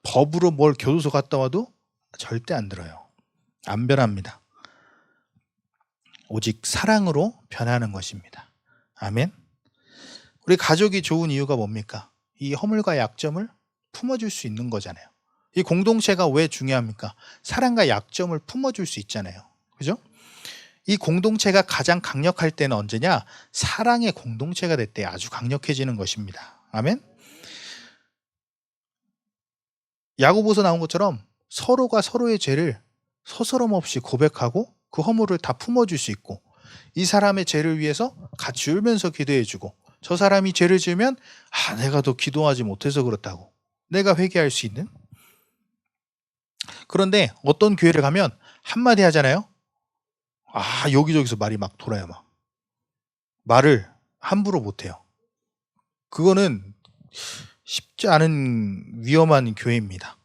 법으로 뭘 교도소 갔다 와도 절대 안 들어요. 안 변합니다. 오직 사랑으로 변하는 것입니다. 아멘. 우리 가족이 좋은 이유가 뭡니까? 이 허물과 약점을 품어줄 수 있는 거잖아요. 이 공동체가 왜 중요합니까? 사랑과 약점을 품어줄 수 있잖아요. 그죠? 이 공동체가 가장 강력할 때는 언제냐? 사랑의 공동체가 될 때 아주 강력해지는 것입니다. 아멘. 야고보서 나온 것처럼 서로가 서로의 죄를 서스럼 없이 고백하고 그 허물을 다 품어줄 수 있고, 이 사람의 죄를 위해서 같이 울면서 기도해주고, 저 사람이 죄를 지으면 내가 더 기도하지 못해서 그렇다고 내가 회개할 수 있는. 그런데 어떤 교회를 가면 한마디 하잖아요. 여기저기서 말이 막 돌아요. 막 말을 함부로 못해요. 그거는 쉽지 않은 위험한 교회입니다.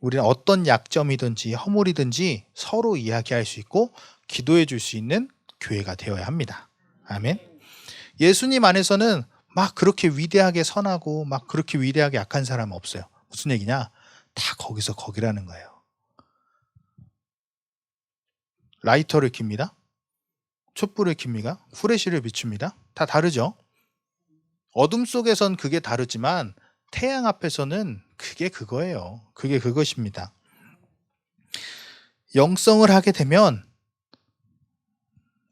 우리는 어떤 약점이든지 허물이든지 서로 이야기할 수 있고 기도해 줄 수 있는 교회가 되어야 합니다. 아멘. 예수님 안에서는 막 그렇게 위대하게 선하고 막 그렇게 위대하게 약한 사람은 없어요. 무슨 얘기냐? 다 거기서 거기라는 거예요. 라이터를 킵니다. 촛불을 킵니까? 후레쉬를 비춥니다. 다 다르죠. 어둠 속에선 그게 다르지만 태양 앞에서는 그게 그거예요. 그게 그것입니다. 영성을 하게 되면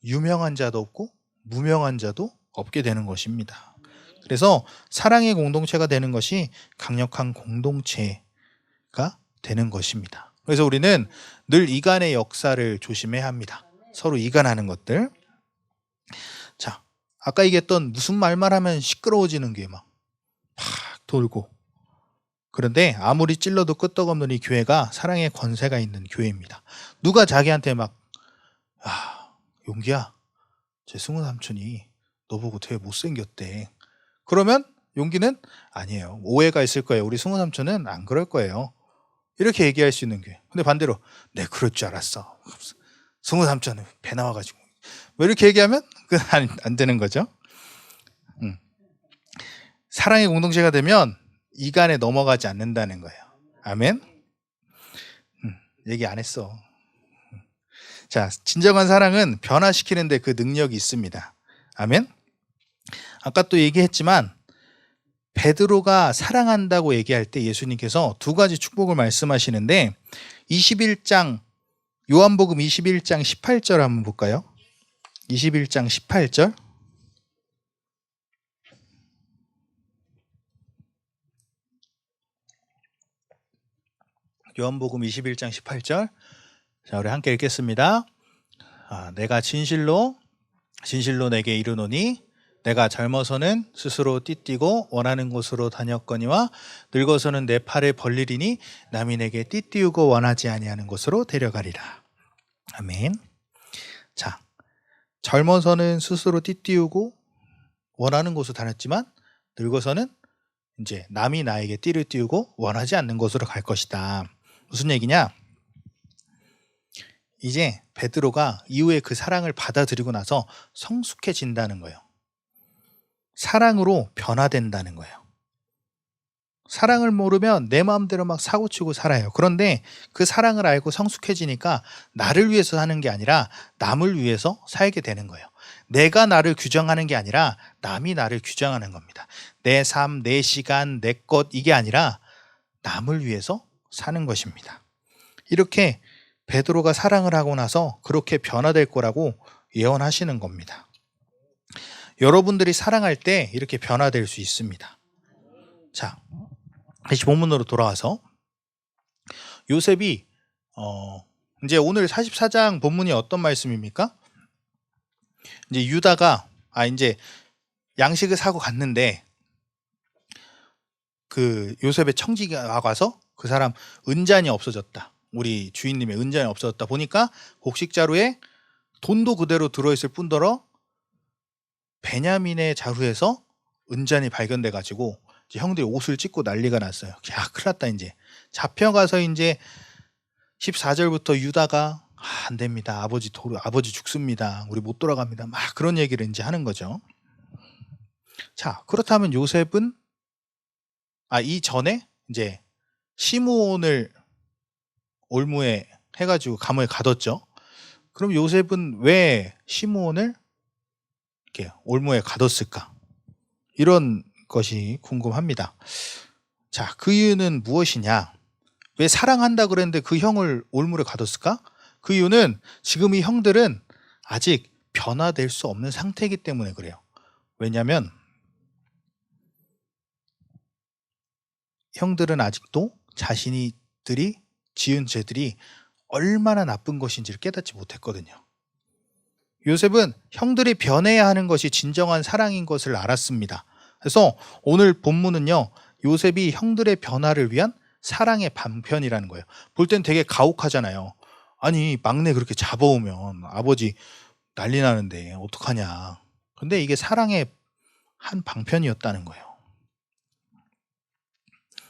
유명한 자도 없고 무명한 자도 없게 되는 것입니다. 그래서 사랑의 공동체가 되는 것이 강력한 공동체가 되는 것입니다. 그래서 우리는 늘 이간의 역사를 조심해야 합니다. 서로 이간하는 것들. 자, 아까 얘기했던 무슨 말만 하면 시끄러워지는 게 막 돌고, 그런데 아무리 찔러도 끄떡없는 이 교회가 사랑의 권세가 있는 교회입니다. 누가 자기한테 막 용기야, 제 승우 삼촌이 너보고 되게 못생겼대. 그러면 용기는 아니에요. 오해가 있을 거예요. 우리 승우 삼촌은 안 그럴 거예요. 이렇게 얘기할 수 있는 교회. 근데 반대로 네 그럴 줄 알았어. 승우 삼촌은 배 나와가지고 뭐 이렇게 얘기하면 그건 안 되는 거죠. 사랑의 공동체가 되면 이간에 넘어가지 않는다는 거예요. 아멘. 얘기 안 했어. 자, 진정한 사랑은 변화시키는데 그 능력이 있습니다. 아멘. 아까 또 얘기했지만 베드로가 사랑한다고 얘기할 때 예수님께서 두 가지 축복을 말씀하시는데 21장 요한복음 21장 18절 한번 볼까요? 21장 18절. 요한복음 21장 18절. 자, 우리 함께 읽겠습니다. 내가 진실로 내게 이르노니 내가 젊어서는 스스로 띠띠고 원하는 곳으로 다녔거니와 늙어서는 내 팔을 벌리리니 남이 내게 띠띠우고 원하지 아니하는 곳으로 데려가리라. 아멘. 자, 젊어서는 스스로 띠띠우고 원하는 곳으로 다녔지만 늙어서는 이제 남이 나에게 띠를 띠우고 원하지 않는 곳으로 갈 것이다. 무슨 얘기냐? 이제 베드로가 이후에 그 사랑을 받아들이고 나서 성숙해진다는 거예요. 사랑으로 변화된다는 거예요. 사랑을 모르면 내 마음대로 막 사고치고 살아요. 그런데 그 사랑을 알고 성숙해지니까 나를 위해서 사는 게 아니라 남을 위해서 살게 되는 거예요. 내가 나를 규정하는 게 아니라 남이 나를 규정하는 겁니다. 내 삶, 내 시간, 내 것 이게 아니라 남을 위해서 사는 것입니다. 이렇게 베드로가 사랑을 하고 나서 그렇게 변화될 거라고 예언하시는 겁니다. 여러분들이 사랑할 때 이렇게 변화될 수 있습니다. 자, 다시 본문으로 돌아와서 요셉이 이제 오늘 44장 본문이 어떤 말씀입니까? 이제 유다가 이제 양식을 사고 갔는데 그 요셉의 청지기가 와서 그 사람 은잔이 없어졌다. 우리 주인님의 은잔이 없어졌다 보니까 곡식자루에 돈도 그대로 들어있을 뿐더러 베냐민의 자루에서 은잔이 발견돼 가지고 형들이 옷을 찢고 난리가 났어요. 야, 큰일 났다. 이제 잡혀가서 이제 14절부터 유다가 안 됩니다. 아버지 죽습니다. 우리 못 돌아갑니다. 막 그런 얘기를 이제 하는 거죠. 자, 그렇다면 요셉은 이전에 이제 시므온을 올무에 해가지고 감옥에 가뒀죠. 그럼 요셉은 왜 시므온을 이렇게 올무에 가뒀을까? 이런 것이 궁금합니다. 자, 그 이유는 무엇이냐? 왜 사랑한다 그랬는데 그 형을 올무에 가뒀을까? 그 이유는 지금 이 형들은 아직 변화될 수 없는 상태이기 때문에 그래요. 왜냐하면 형들은 아직도 자신들이 지은 죄들이 얼마나 나쁜 것인지를 깨닫지 못했거든요. 요셉은 형들이 변해야 하는 것이 진정한 사랑인 것을 알았습니다. 그래서 오늘 본문은요, 요셉이 형들의 변화를 위한 사랑의 방편이라는 거예요. 볼 땐 되게 가혹하잖아요. 아니, 막내 그렇게 잡아오면 아버지 난리 나는데 어떡하냐. 근데 이게 사랑의 한 방편이었다는 거예요.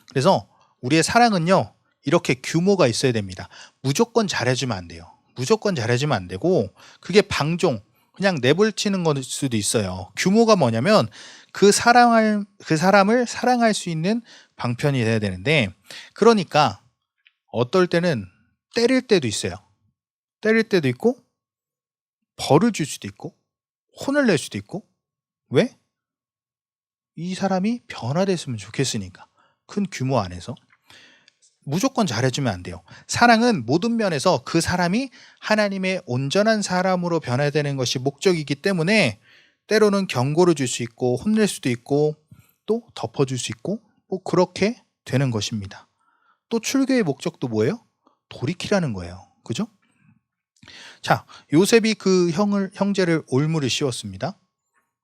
그래서 우리의 사랑은요, 이렇게 규모가 있어야 됩니다. 무조건 잘해주면 안 돼요. 무조건 잘해주면 안 되고, 그게 방종, 그냥 내버려치는 걸 수도 있어요. 규모가 뭐냐면 그 사람을 사랑할 수 있는 방편이 돼야 되는데, 그러니까 어떨 때는 때릴 때도 있어요. 때릴 때도 있고 벌을 줄 수도 있고 혼을 낼 수도 있고. 왜? 이 사람이 변화됐으면 좋겠으니까. 큰 규모 안에서 무조건 잘해주면 안 돼요. 사랑은 모든 면에서 그 사람이 하나님의 온전한 사람으로 변화되는 것이 목적이기 때문에 때로는 경고를 줄 수 있고 혼낼 수도 있고 또 덮어줄 수 있고 뭐 그렇게 되는 것입니다. 또 출교의 목적도 뭐예요? 돌이키라는 거예요. 그죠? 자, 요셉이 그 형제를 올무를 씌웠습니다.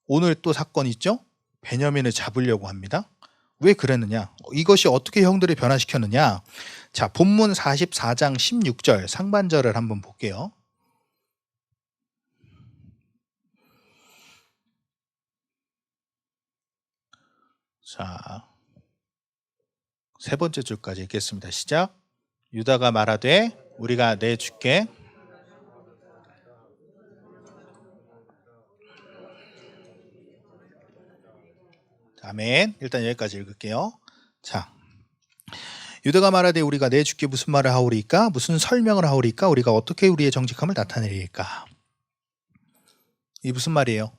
오늘 또 사건 있죠? 베냐민을 잡으려고 합니다. 왜 그랬느냐? 이것이 어떻게 형들을 변화시켰느냐? 자, 본문 44장 16절 상반절을 한번 볼게요. 자, 세 번째 줄까지 읽겠습니다. 시작. 유다가 말하되 우리가 내 주께 아멘. 일단 여기까지 읽을게요. 자, 유다가 말하되 우리가 내 주께 무슨 말을 하오리까? 무슨 설명을 하오리까? 우리가 어떻게 우리의 정직함을 나타내리까? 이 무슨 말이에요?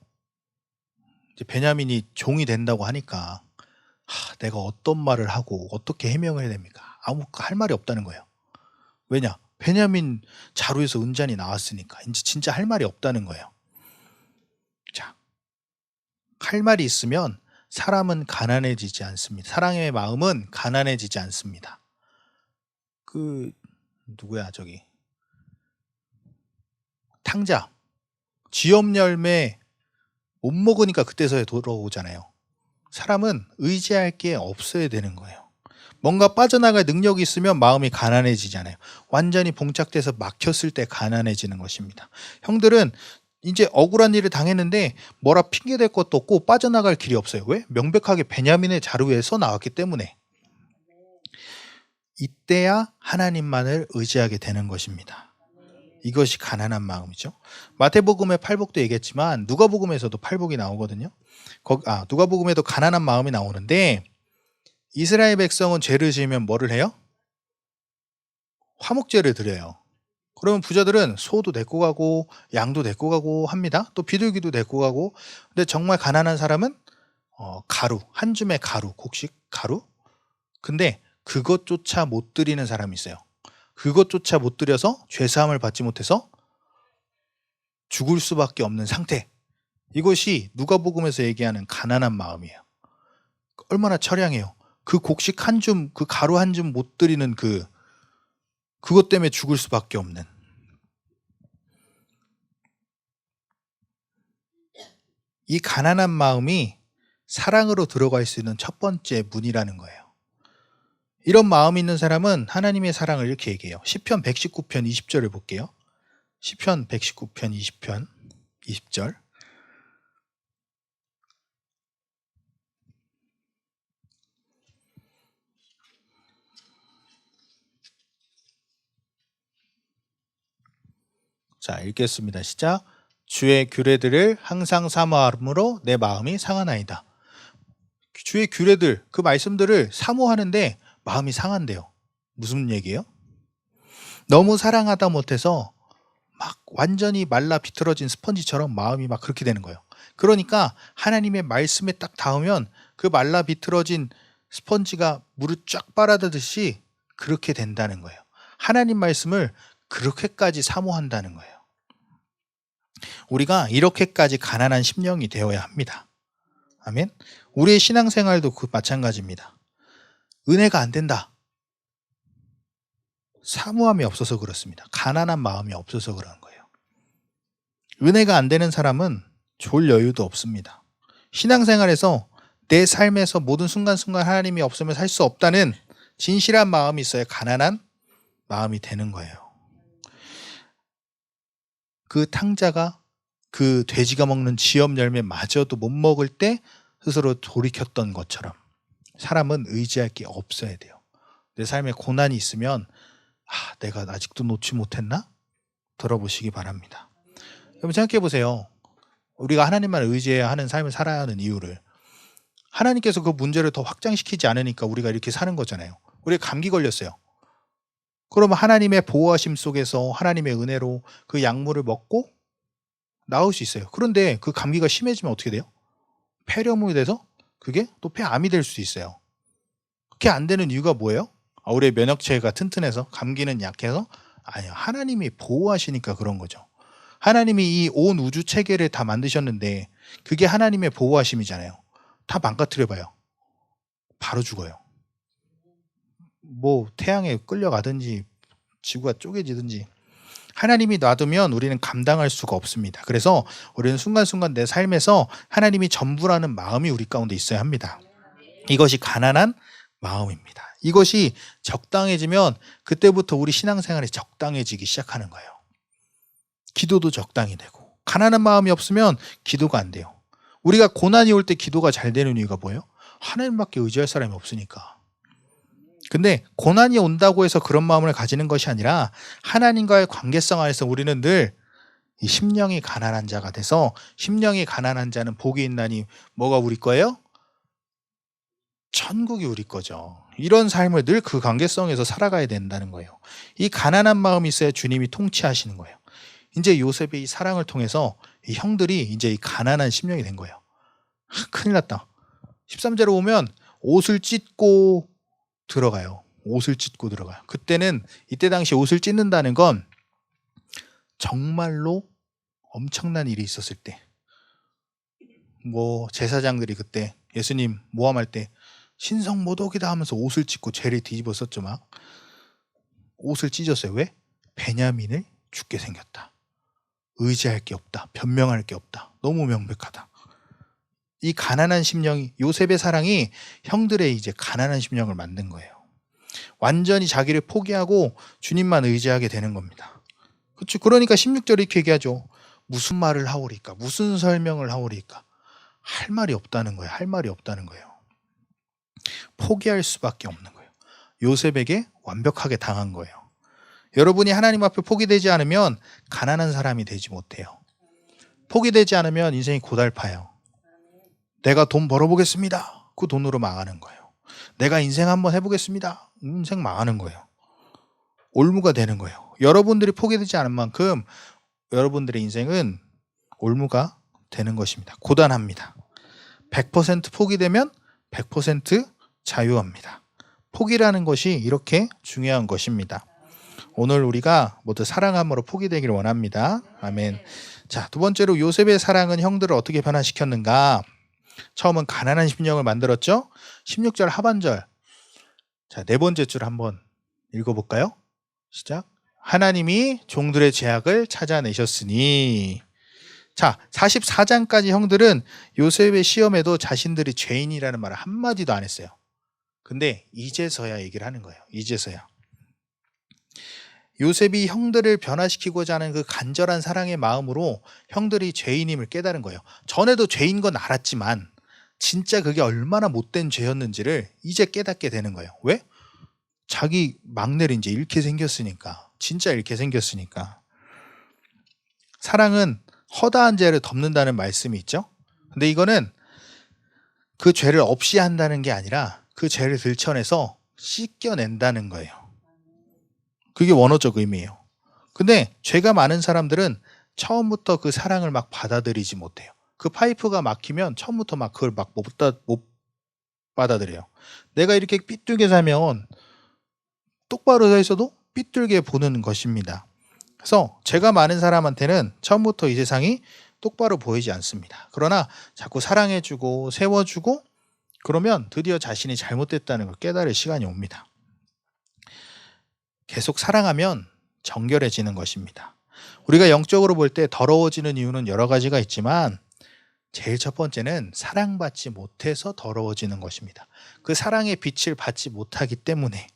이제 베냐민이 종이 된다고 하니까 내가 어떤 말을 하고 어떻게 해명을 해야 됩니까? 아무 할 말이 없다는 거예요. 왜냐? 베냐민 자루에서 은잔이 나왔으니까 이제 진짜 할 말이 없다는 거예요. 자, 할 말이 있으면 사람은 가난해지지 않습니다. 사랑의 마음은 가난해지지 않습니다. 그 누구야 저기 탕자 쥐업 열매 못 먹으니까 그때서야 돌아오잖아요. 사람은 의지할 게 없어야 되는 거예요. 뭔가 빠져나갈 능력이 있으면 마음이 가난해지잖아요. 완전히 봉착돼서 막혔을 때 가난해지는 것입니다. 형들은 이제 억울한 일을 당했는데 뭐라 핑계댈 것도 없고 빠져나갈 길이 없어요. 왜? 명백하게 베냐민의 자루에 써 나왔기 때문에. 이때야 하나님만을 의지하게 되는 것입니다. 이것이 가난한 마음이죠. 마태복음의 팔복도 얘기했지만 누가복음에서도 팔복이 나오거든요. 누가복음에도 가난한 마음이 나오는데 이스라엘 백성은 죄를 지으면 뭐를 해요? 화목제를 드려요. 그러면 부자들은 소도 데리고 가고 양도 데리고 가고 합니다. 또 비둘기도 데리고 가고. 근데 정말 가난한 사람은 가루, 한 줌의 가루, 곡식 가루. 근데 그것조차 못 드리는 사람이 있어요. 그것조차 못 드려서 죄사함을 받지 못해서 죽을 수밖에 없는 상태. 이것이 누가복음에서 얘기하는 가난한 마음이에요. 얼마나 처량해요. 그 곡식 한 줌, 그 가루 한 줌 못 드리는 그것 때문에 죽을 수밖에 없는. 이 가난한 마음이 사랑으로 들어갈 수 있는 첫 번째 문이라는 거예요. 이런 마음이 있는 사람은 하나님의 사랑을 이렇게 얘기해요. 시편 119편 20절을 볼게요. 시편 119편 20절. 자, 읽겠습니다. 시작. 주의 규례들을 항상 사모함으로 내 마음이 상하나이다. 주의 규례들, 그 말씀들을 사모하는데 마음이 상한대요. 무슨 얘기예요? 너무 사랑하다 못해서 막 완전히 말라 비틀어진 스펀지처럼 마음이 막 그렇게 되는 거예요. 그러니까 하나님의 말씀에 딱 닿으면 그 말라 비틀어진 스펀지가 물을 쫙 빨아들듯이 그렇게 된다는 거예요. 하나님 말씀을 그렇게까지 사모한다는 거예요. 우리가 이렇게까지 가난한 심령이 되어야 합니다. 아멘. 우리의 신앙생활도 마찬가지입니다. 은혜가 안 된다. 사모함이 없어서 그렇습니다. 가난한 마음이 없어서 그런 거예요. 은혜가 안 되는 사람은 좋을 여유도 없습니다. 신앙생활에서 내 삶에서 모든 순간순간 하나님이 없으면 살 수 없다는 진실한 마음이 있어야 가난한 마음이 되는 거예요. 그 탕자가 그 돼지가 먹는 쥐업 열매마저도 못 먹을 때 스스로 돌이켰던 것처럼 사람은 의지할 게 없어야 돼요. 내 삶에 고난이 있으면 내가 아직도 놓지 못했나? 들어보시기 바랍니다. 여러분 생각해 보세요. 우리가 하나님만 의지해야 하는 삶을 살아야 하는 이유를 하나님께서 그 문제를 더 확장시키지 않으니까 우리가 이렇게 사는 거잖아요. 우리가 감기 걸렸어요. 그러면 하나님의 보호하심 속에서 하나님의 은혜로 그 약물을 먹고 나을 수 있어요. 그런데 그 감기가 심해지면 어떻게 돼요? 폐렴이 돼서 그게 또 폐암이 될 수 있어요. 그게 안 되는 이유가 뭐예요? 우리의 면역체계가 튼튼해서 감기는 약해서? 아니요. 하나님이 보호하시니까 그런 거죠. 하나님이 이 온 우주 체계를 다 만드셨는데 그게 하나님의 보호하심이잖아요. 다 망가뜨려 봐요. 바로 죽어요. 뭐 태양에 끌려가든지 지구가 쪼개지든지 하나님이 놔두면 우리는 감당할 수가 없습니다. 그래서 우리는 순간순간 내 삶에서 하나님이 전부라는 마음이 우리 가운데 있어야 합니다. 이것이 가난한 마음입니다. 이것이 적당해지면 그때부터 우리 신앙생활이 적당해지기 시작하는 거예요. 기도도 적당히 되고 가난한 마음이 없으면 기도가 안 돼요. 우리가 고난이 올 때 기도가 잘 되는 이유가 뭐예요? 하나님밖에 의지할 사람이 없으니까. 근데 고난이 온다고 해서 그런 마음을 가지는 것이 아니라 하나님과의 관계성 안에서 우리는 늘 이 심령이 가난한 자가 돼서 심령이 가난한 자는 복이 있나니 뭐가 우리 거예요? 천국이 우리 거죠. 이런 삶을 늘 그 관계성에서 살아가야 된다는 거예요. 이 가난한 마음이 있어야 주님이 통치하시는 거예요. 이제 요셉의 이 사랑을 통해서 이 형들이 이제 이 가난한 심령이 된 거예요. 큰일 났다. 13절에 보면 옷을 찢고 들어가요. 옷을 찢고 들어가요. 그때는 이때 당시 옷을 찢는다는 건 정말로 엄청난 일이 있었을 때, 뭐 제사장들이 그때 예수님 모함할 때 신성모독이다 하면서 옷을 찢고 죄를 뒤집어 썼죠. 막 옷을 찢었어요. 왜? 베냐민을 죽게 생겼다. 의지할 게 없다. 변명할 게 없다. 너무 명백하다. 이 가난한 심령이, 요셉의 사랑이 형들의 이제 가난한 심령을 만든 거예요. 완전히 자기를 포기하고 주님만 의지하게 되는 겁니다. 그렇죠. 그러니까 16절에 이렇게 얘기하죠. 무슨 말을 하오리까? 무슨 설명을 하오리까? 할 말이 없다는 거예요. 할 말이 없다는 거예요. 포기할 수밖에 없는 거예요. 요셉에게 완벽하게 당한 거예요. 여러분이 하나님 앞에 포기되지 않으면 가난한 사람이 되지 못해요. 포기되지 않으면 인생이 고달파요. 내가 돈 벌어보겠습니다. 그 돈으로 망하는 거예요. 내가 인생 한번 해보겠습니다. 인생 망하는 거예요. 올무가 되는 거예요. 여러분들이 포기되지 않은 만큼 여러분들의 인생은 올무가 되는 것입니다. 고단합니다. 100% 포기되면 100% 자유합니다. 포기라는 것이 이렇게 중요한 것입니다. 오늘 우리가 모두 사랑함으로 포기되기를 원합니다. 아멘. 자, 두 번째로 요셉의 사랑은 형들을 어떻게 변화시켰는가? 처음은 가난한 심령을 만들었죠. 16절 하반절. 자, 네 번째 줄 한번 읽어볼까요? 시작. 하나님이 종들의 죄악을 찾아내셨으니. 자, 44장까지 형들은 요셉의 시험에도 자신들이 죄인이라는 말을 한마디도 안 했어요. 근데 이제서야 얘기를 하는 거예요. 이제서야. 요셉이 형들을 변화시키고자 하는 그 간절한 사랑의 마음으로 형들이 죄인임을 깨달은 거예요. 전에도 죄인 건 알았지만 진짜 그게 얼마나 못된 죄였는지를 이제 깨닫게 되는 거예요. 왜? 자기 막내를 이제 잃게 생겼으니까. 진짜 잃게 생겼으니까. 사랑은 허다한 죄를 덮는다는 말씀이 있죠. 근데 이거는 그 죄를 없이 한다는 게 아니라 그 죄를 들춰내서 씻겨낸다는 거예요. 그게 원어적 의미예요. 근데 죄가 많은 사람들은 처음부터 그 사랑을 막 받아들이지 못해요. 그 파이프가 막히면 처음부터 막 그걸 막 못 받아들여요. 내가 이렇게 삐뚤게 살면 똑바로 서 있어도 삐뚤게 보는 것입니다. 그래서 죄가 많은 사람한테는 처음부터 이 세상이 똑바로 보이지 않습니다. 그러나 자꾸 사랑해주고 세워주고 그러면 드디어 자신이 잘못됐다는 걸 깨달을 시간이 옵니다. 계속 사랑하면 정결해지는 것입니다. 우리가 영적으로 볼 때 더러워지는 이유는 여러 가지가 있지만 제일 첫 번째는 사랑받지 못해서 더러워지는 것입니다. 그 사랑의 빛을 받지 못하기 때문에.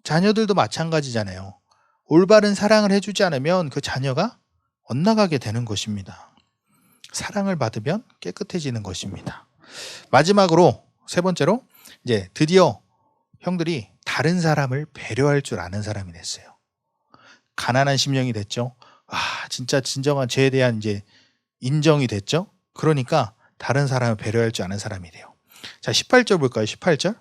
자녀들도 마찬가지잖아요. 올바른 사랑을 해주지 않으면 그 자녀가 엇나가게 되는 것입니다. 사랑을 받으면 깨끗해지는 것입니다. 마지막으로 세 번째로 이제 드디어 형들이 다른 사람을 배려할 줄 아는 사람이 됐어요. 가난한 심령이 됐죠. 진짜 진정한 죄에 대한 이제 인정이 됐죠. 그러니까 다른 사람을 배려할 줄 아는 사람이 돼요. 자, 18절 볼까요? 18절.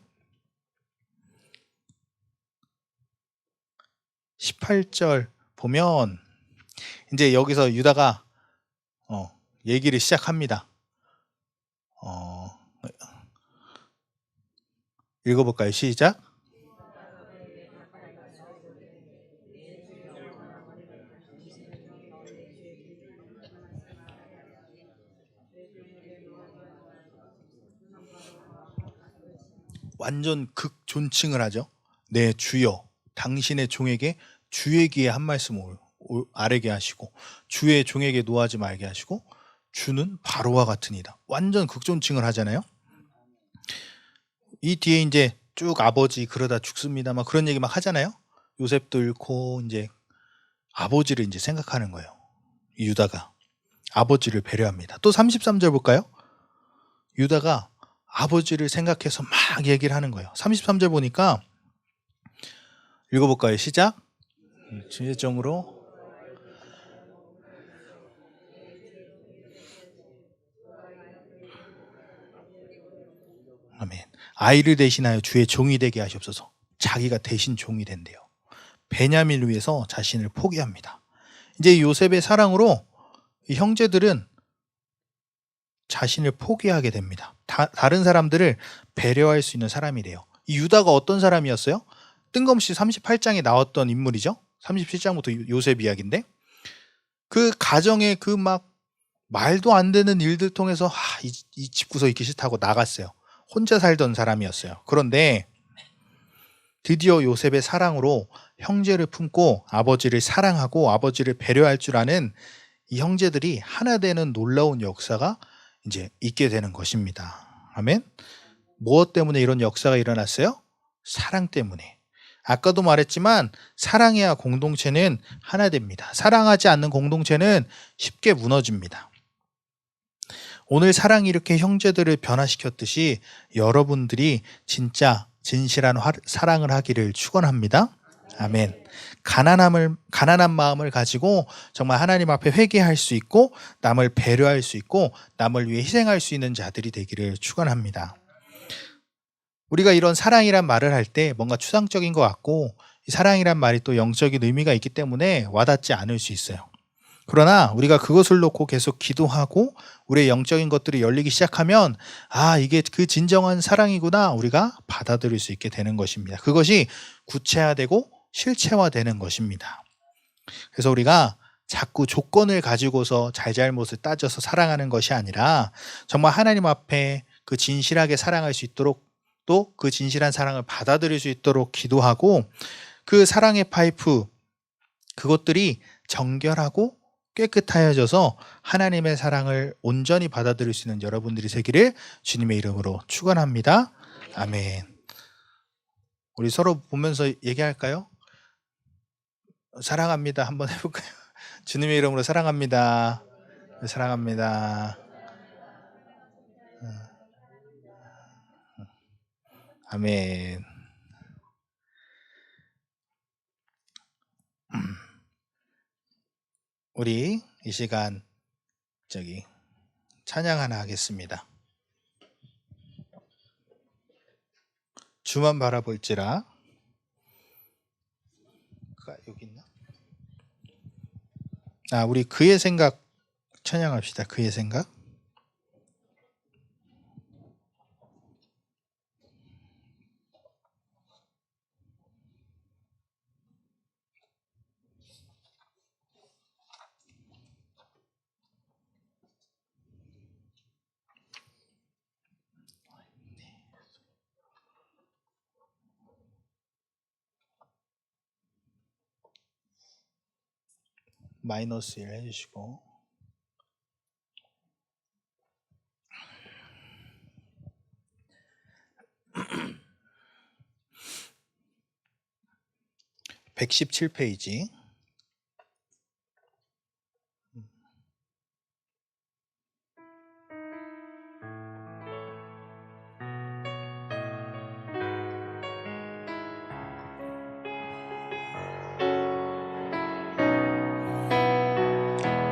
18절 보면 이제 여기서 유다가 얘기를 시작합니다. 읽어볼까요? 시작. 완전 극존칭을 하죠. 네, 주여, 당신의 종에게 주의 귀에 한 말씀 아뢰게 하시고 주의 종에게 노하지 말게 하시고 주는 바로와 같으니라. 완전 극존칭을 하잖아요. 이 뒤에 이제 쭉 아버지 그러다 죽습니다 막 그런 얘기 막 하잖아요. 요셉도 잃고 이제 아버지를 이제 생각하는 거예요. 유다가 아버지를 배려합니다. 또 33절 볼까요? 유다가 아버지를 생각해서 막 얘기를 하는 거예요. 33절 보니까 읽어볼까요? 시작. 최종으로 아멘. 아이를 대신하여 주의 종이 되게 하시옵소서. 자기가 대신 종이 된대요. 베냐민을 위해서 자신을 포기합니다. 이제 요셉의 사랑으로 이 형제들은 자신을 포기하게 됩니다. 다른 사람들을 배려할 수 있는 사람이 돼요. 이 유다가 어떤 사람이었어요? 뜬금없이 38장에 나왔던 인물이죠. 37장부터 요셉 이야기인데 그 가정의 그 막 말도 안 되는 일들 통해서 이 집구석 있기 싫다고 나갔어요. 혼자 살던 사람이었어요. 그런데 드디어 요셉의 사랑으로 형제를 품고 아버지를 사랑하고 아버지를 배려할 줄 아는 이 형제들이 하나 되는 놀라운 역사가 이제 있게 되는 것입니다. 아멘. 무엇 때문에 이런 역사가 일어났어요? 사랑 때문에. 아까도 말했지만 사랑해야 공동체는 하나 됩니다. 사랑하지 않는 공동체는 쉽게 무너집니다. 오늘 사랑이 이렇게 형제들을 변화시켰듯이 여러분들이 진짜 진실한 사랑을 하기를 축원합니다. 아멘. 가난한 마음을 가지고 정말 하나님 앞에 회개할 수 있고 남을 배려할 수 있고 남을 위해 희생할 수 있는 자들이 되기를 축원합니다. 우리가 이런 사랑이란 말을 할 때 뭔가 추상적인 것 같고 이 사랑이란 말이 또 영적인 의미가 있기 때문에 와닿지 않을 수 있어요. 그러나 우리가 그것을 놓고 계속 기도하고 우리의 영적인 것들이 열리기 시작하면 이게 그 진정한 사랑이구나 우리가 받아들일 수 있게 되는 것입니다. 그것이 구체화되고 실체화되는 것입니다. 그래서 우리가 자꾸 조건을 가지고서 잘잘못을 따져서 사랑하는 것이 아니라 정말 하나님 앞에 그 진실하게 사랑할 수 있도록 또 그 진실한 사랑을 받아들일 수 있도록 기도하고 그 사랑의 파이프 그것들이 정결하고 깨끗하여져서 하나님의 사랑을 온전히 받아들일 수 있는 여러분들이 되기를 주님의 이름으로 축원합니다. 아멘. 우리 서로 보면서 얘기할까요? 사랑합니다. 한번 해볼까요? 주님의 이름으로 사랑합니다. 사랑합니다. 아멘. 우리 이 시간 찬양 하나 하겠습니다. 주만 바라볼지라. 여기 있나? 우리 그의 생각 찬양합시다. 그의 생각. -1 해주시고 117페이지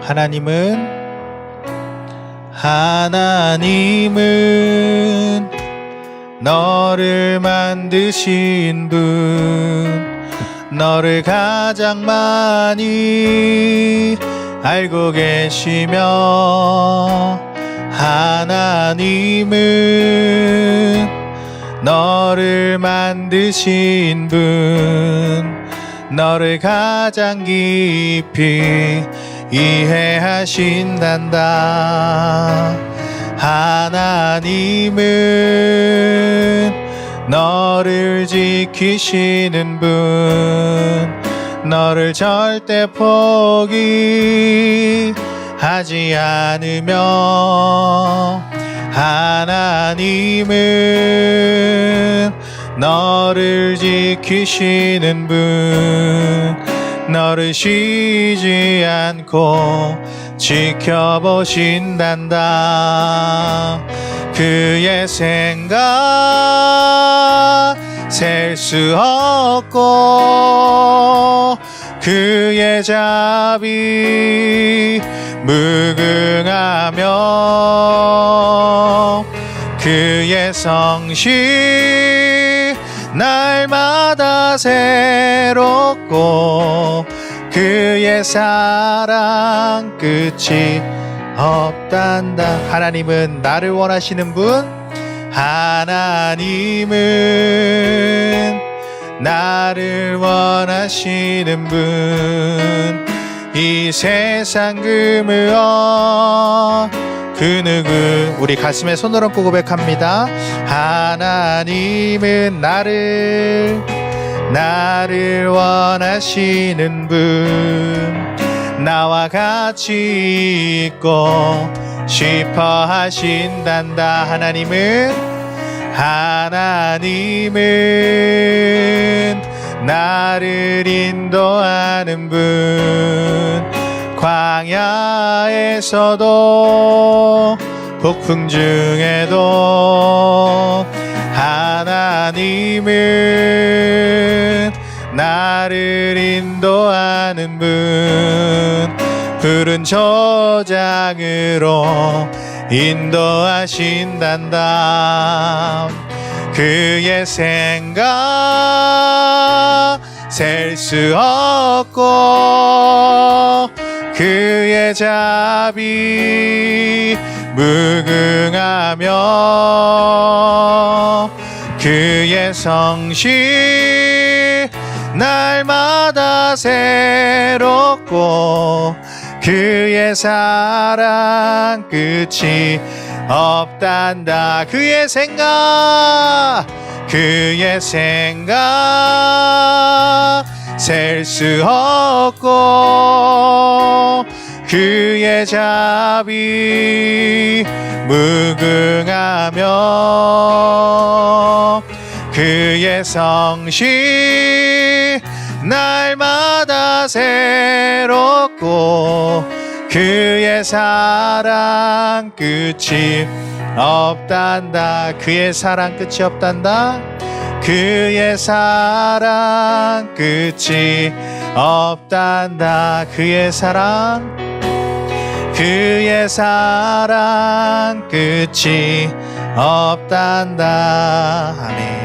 하나님은 너를 만드신 분, 너를 가장 많이 알고 계시며 하나님은 너를 만드신 분, 너를 가장 깊이 이해하신단다. 하나님은 너를 지키시는 분, 너를 절대 포기하지 않으며 하나님은 너를 지키시는 분, 너를 쉬지 않고 지켜보신단다. 그의 생각 셀 수 없고 그의 자비 무궁하며 그의 성실 날마다 새롭고 그의 사랑 끝이 없단다. 하나님은 나를 원하시는 분, 하나님은 나를 원하시는 분, 이 세상 그 무엇 그 누구 우리 가슴에 손을 얹고 고백합니다. 하나님은 나를 원하시는 분, 나와 같이 있고 싶어 하신단다. 하나님은 나를 인도하는 분, 광야에서도 폭풍 중에도 하나님은 나를 인도하는 분, 푸른 초장으로 인도하신단다. 그의 생각 셀 수 없고 그의 자비 무궁하며 그의 성실 날마다 새롭고 그의 사랑 끝이 없단다. 그의 생각 셀 수 없고 그의 자비 무궁하며 그의 성실 날마다 새롭고 그의 사랑 끝이 없단다. 그의 사랑 끝이 없단다. 그의 사랑 끝이 없단다. 그의 사랑 끝이 없단다. 아멘.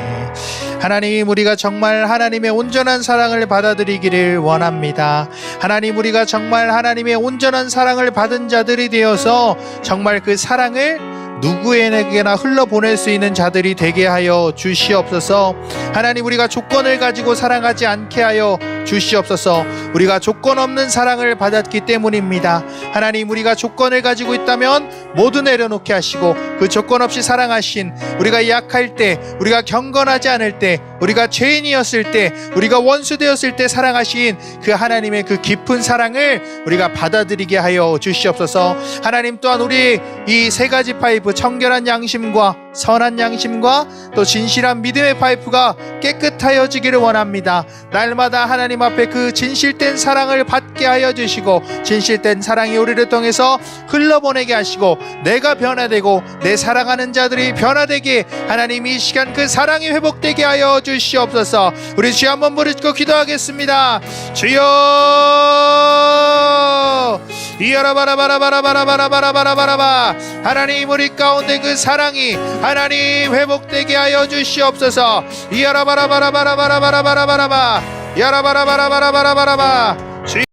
하나님, 우리가 정말 하나님의 온전한 사랑을 받아들이기를 원합니다. 하나님, 우리가 정말 하나님의 온전한 사랑을 받은 자들이 되어서 정말 그 사랑을 누구에게나 흘러보낼 수 있는 자들이 되게 하여 주시옵소서. 하나님, 우리가 조건을 가지고 사랑하지 않게 하여 주시옵소서. 우리가 조건 없는 사랑을 받았기 때문입니다. 하나님, 우리가 조건을 가지고 있다면 모두 내려놓게 하시고 그 조건 없이 사랑하신, 우리가 약할 때, 우리가 경건하지 않을 때, 우리가 죄인이었을 때, 우리가 원수되었을 때 사랑하신 그 하나님의 그 깊은 사랑을 우리가 받아들이게 하여 주시옵소서. 하나님, 또한 우리 이 세 가지 파이프, 청결한 양심과 선한 양심과 또 진실한 믿음의 파이프가 깨끗하여지기를 원합니다. 날마다 하나님 앞에 그 진실된 사랑을 받게 하여 주시고 진실된 사랑이 우리를 통해서 흘러보내게 하시고 내가 변화되고 내 사랑하는 자들이 변화되게 하나님 이 시간 그 사랑이 회복되게 하여 주시옵소서. 우리 주여 한번 부르짖고 기도하겠습니다. 주여, 이야라바라바라바라바라바라바라바라바. 하나님, 우리 가운데 그 사랑이 하나님 회복되게 하여 주시옵소서. 이야라바라바라바라바라바라바라바. 야라바라바라바라바라바라바.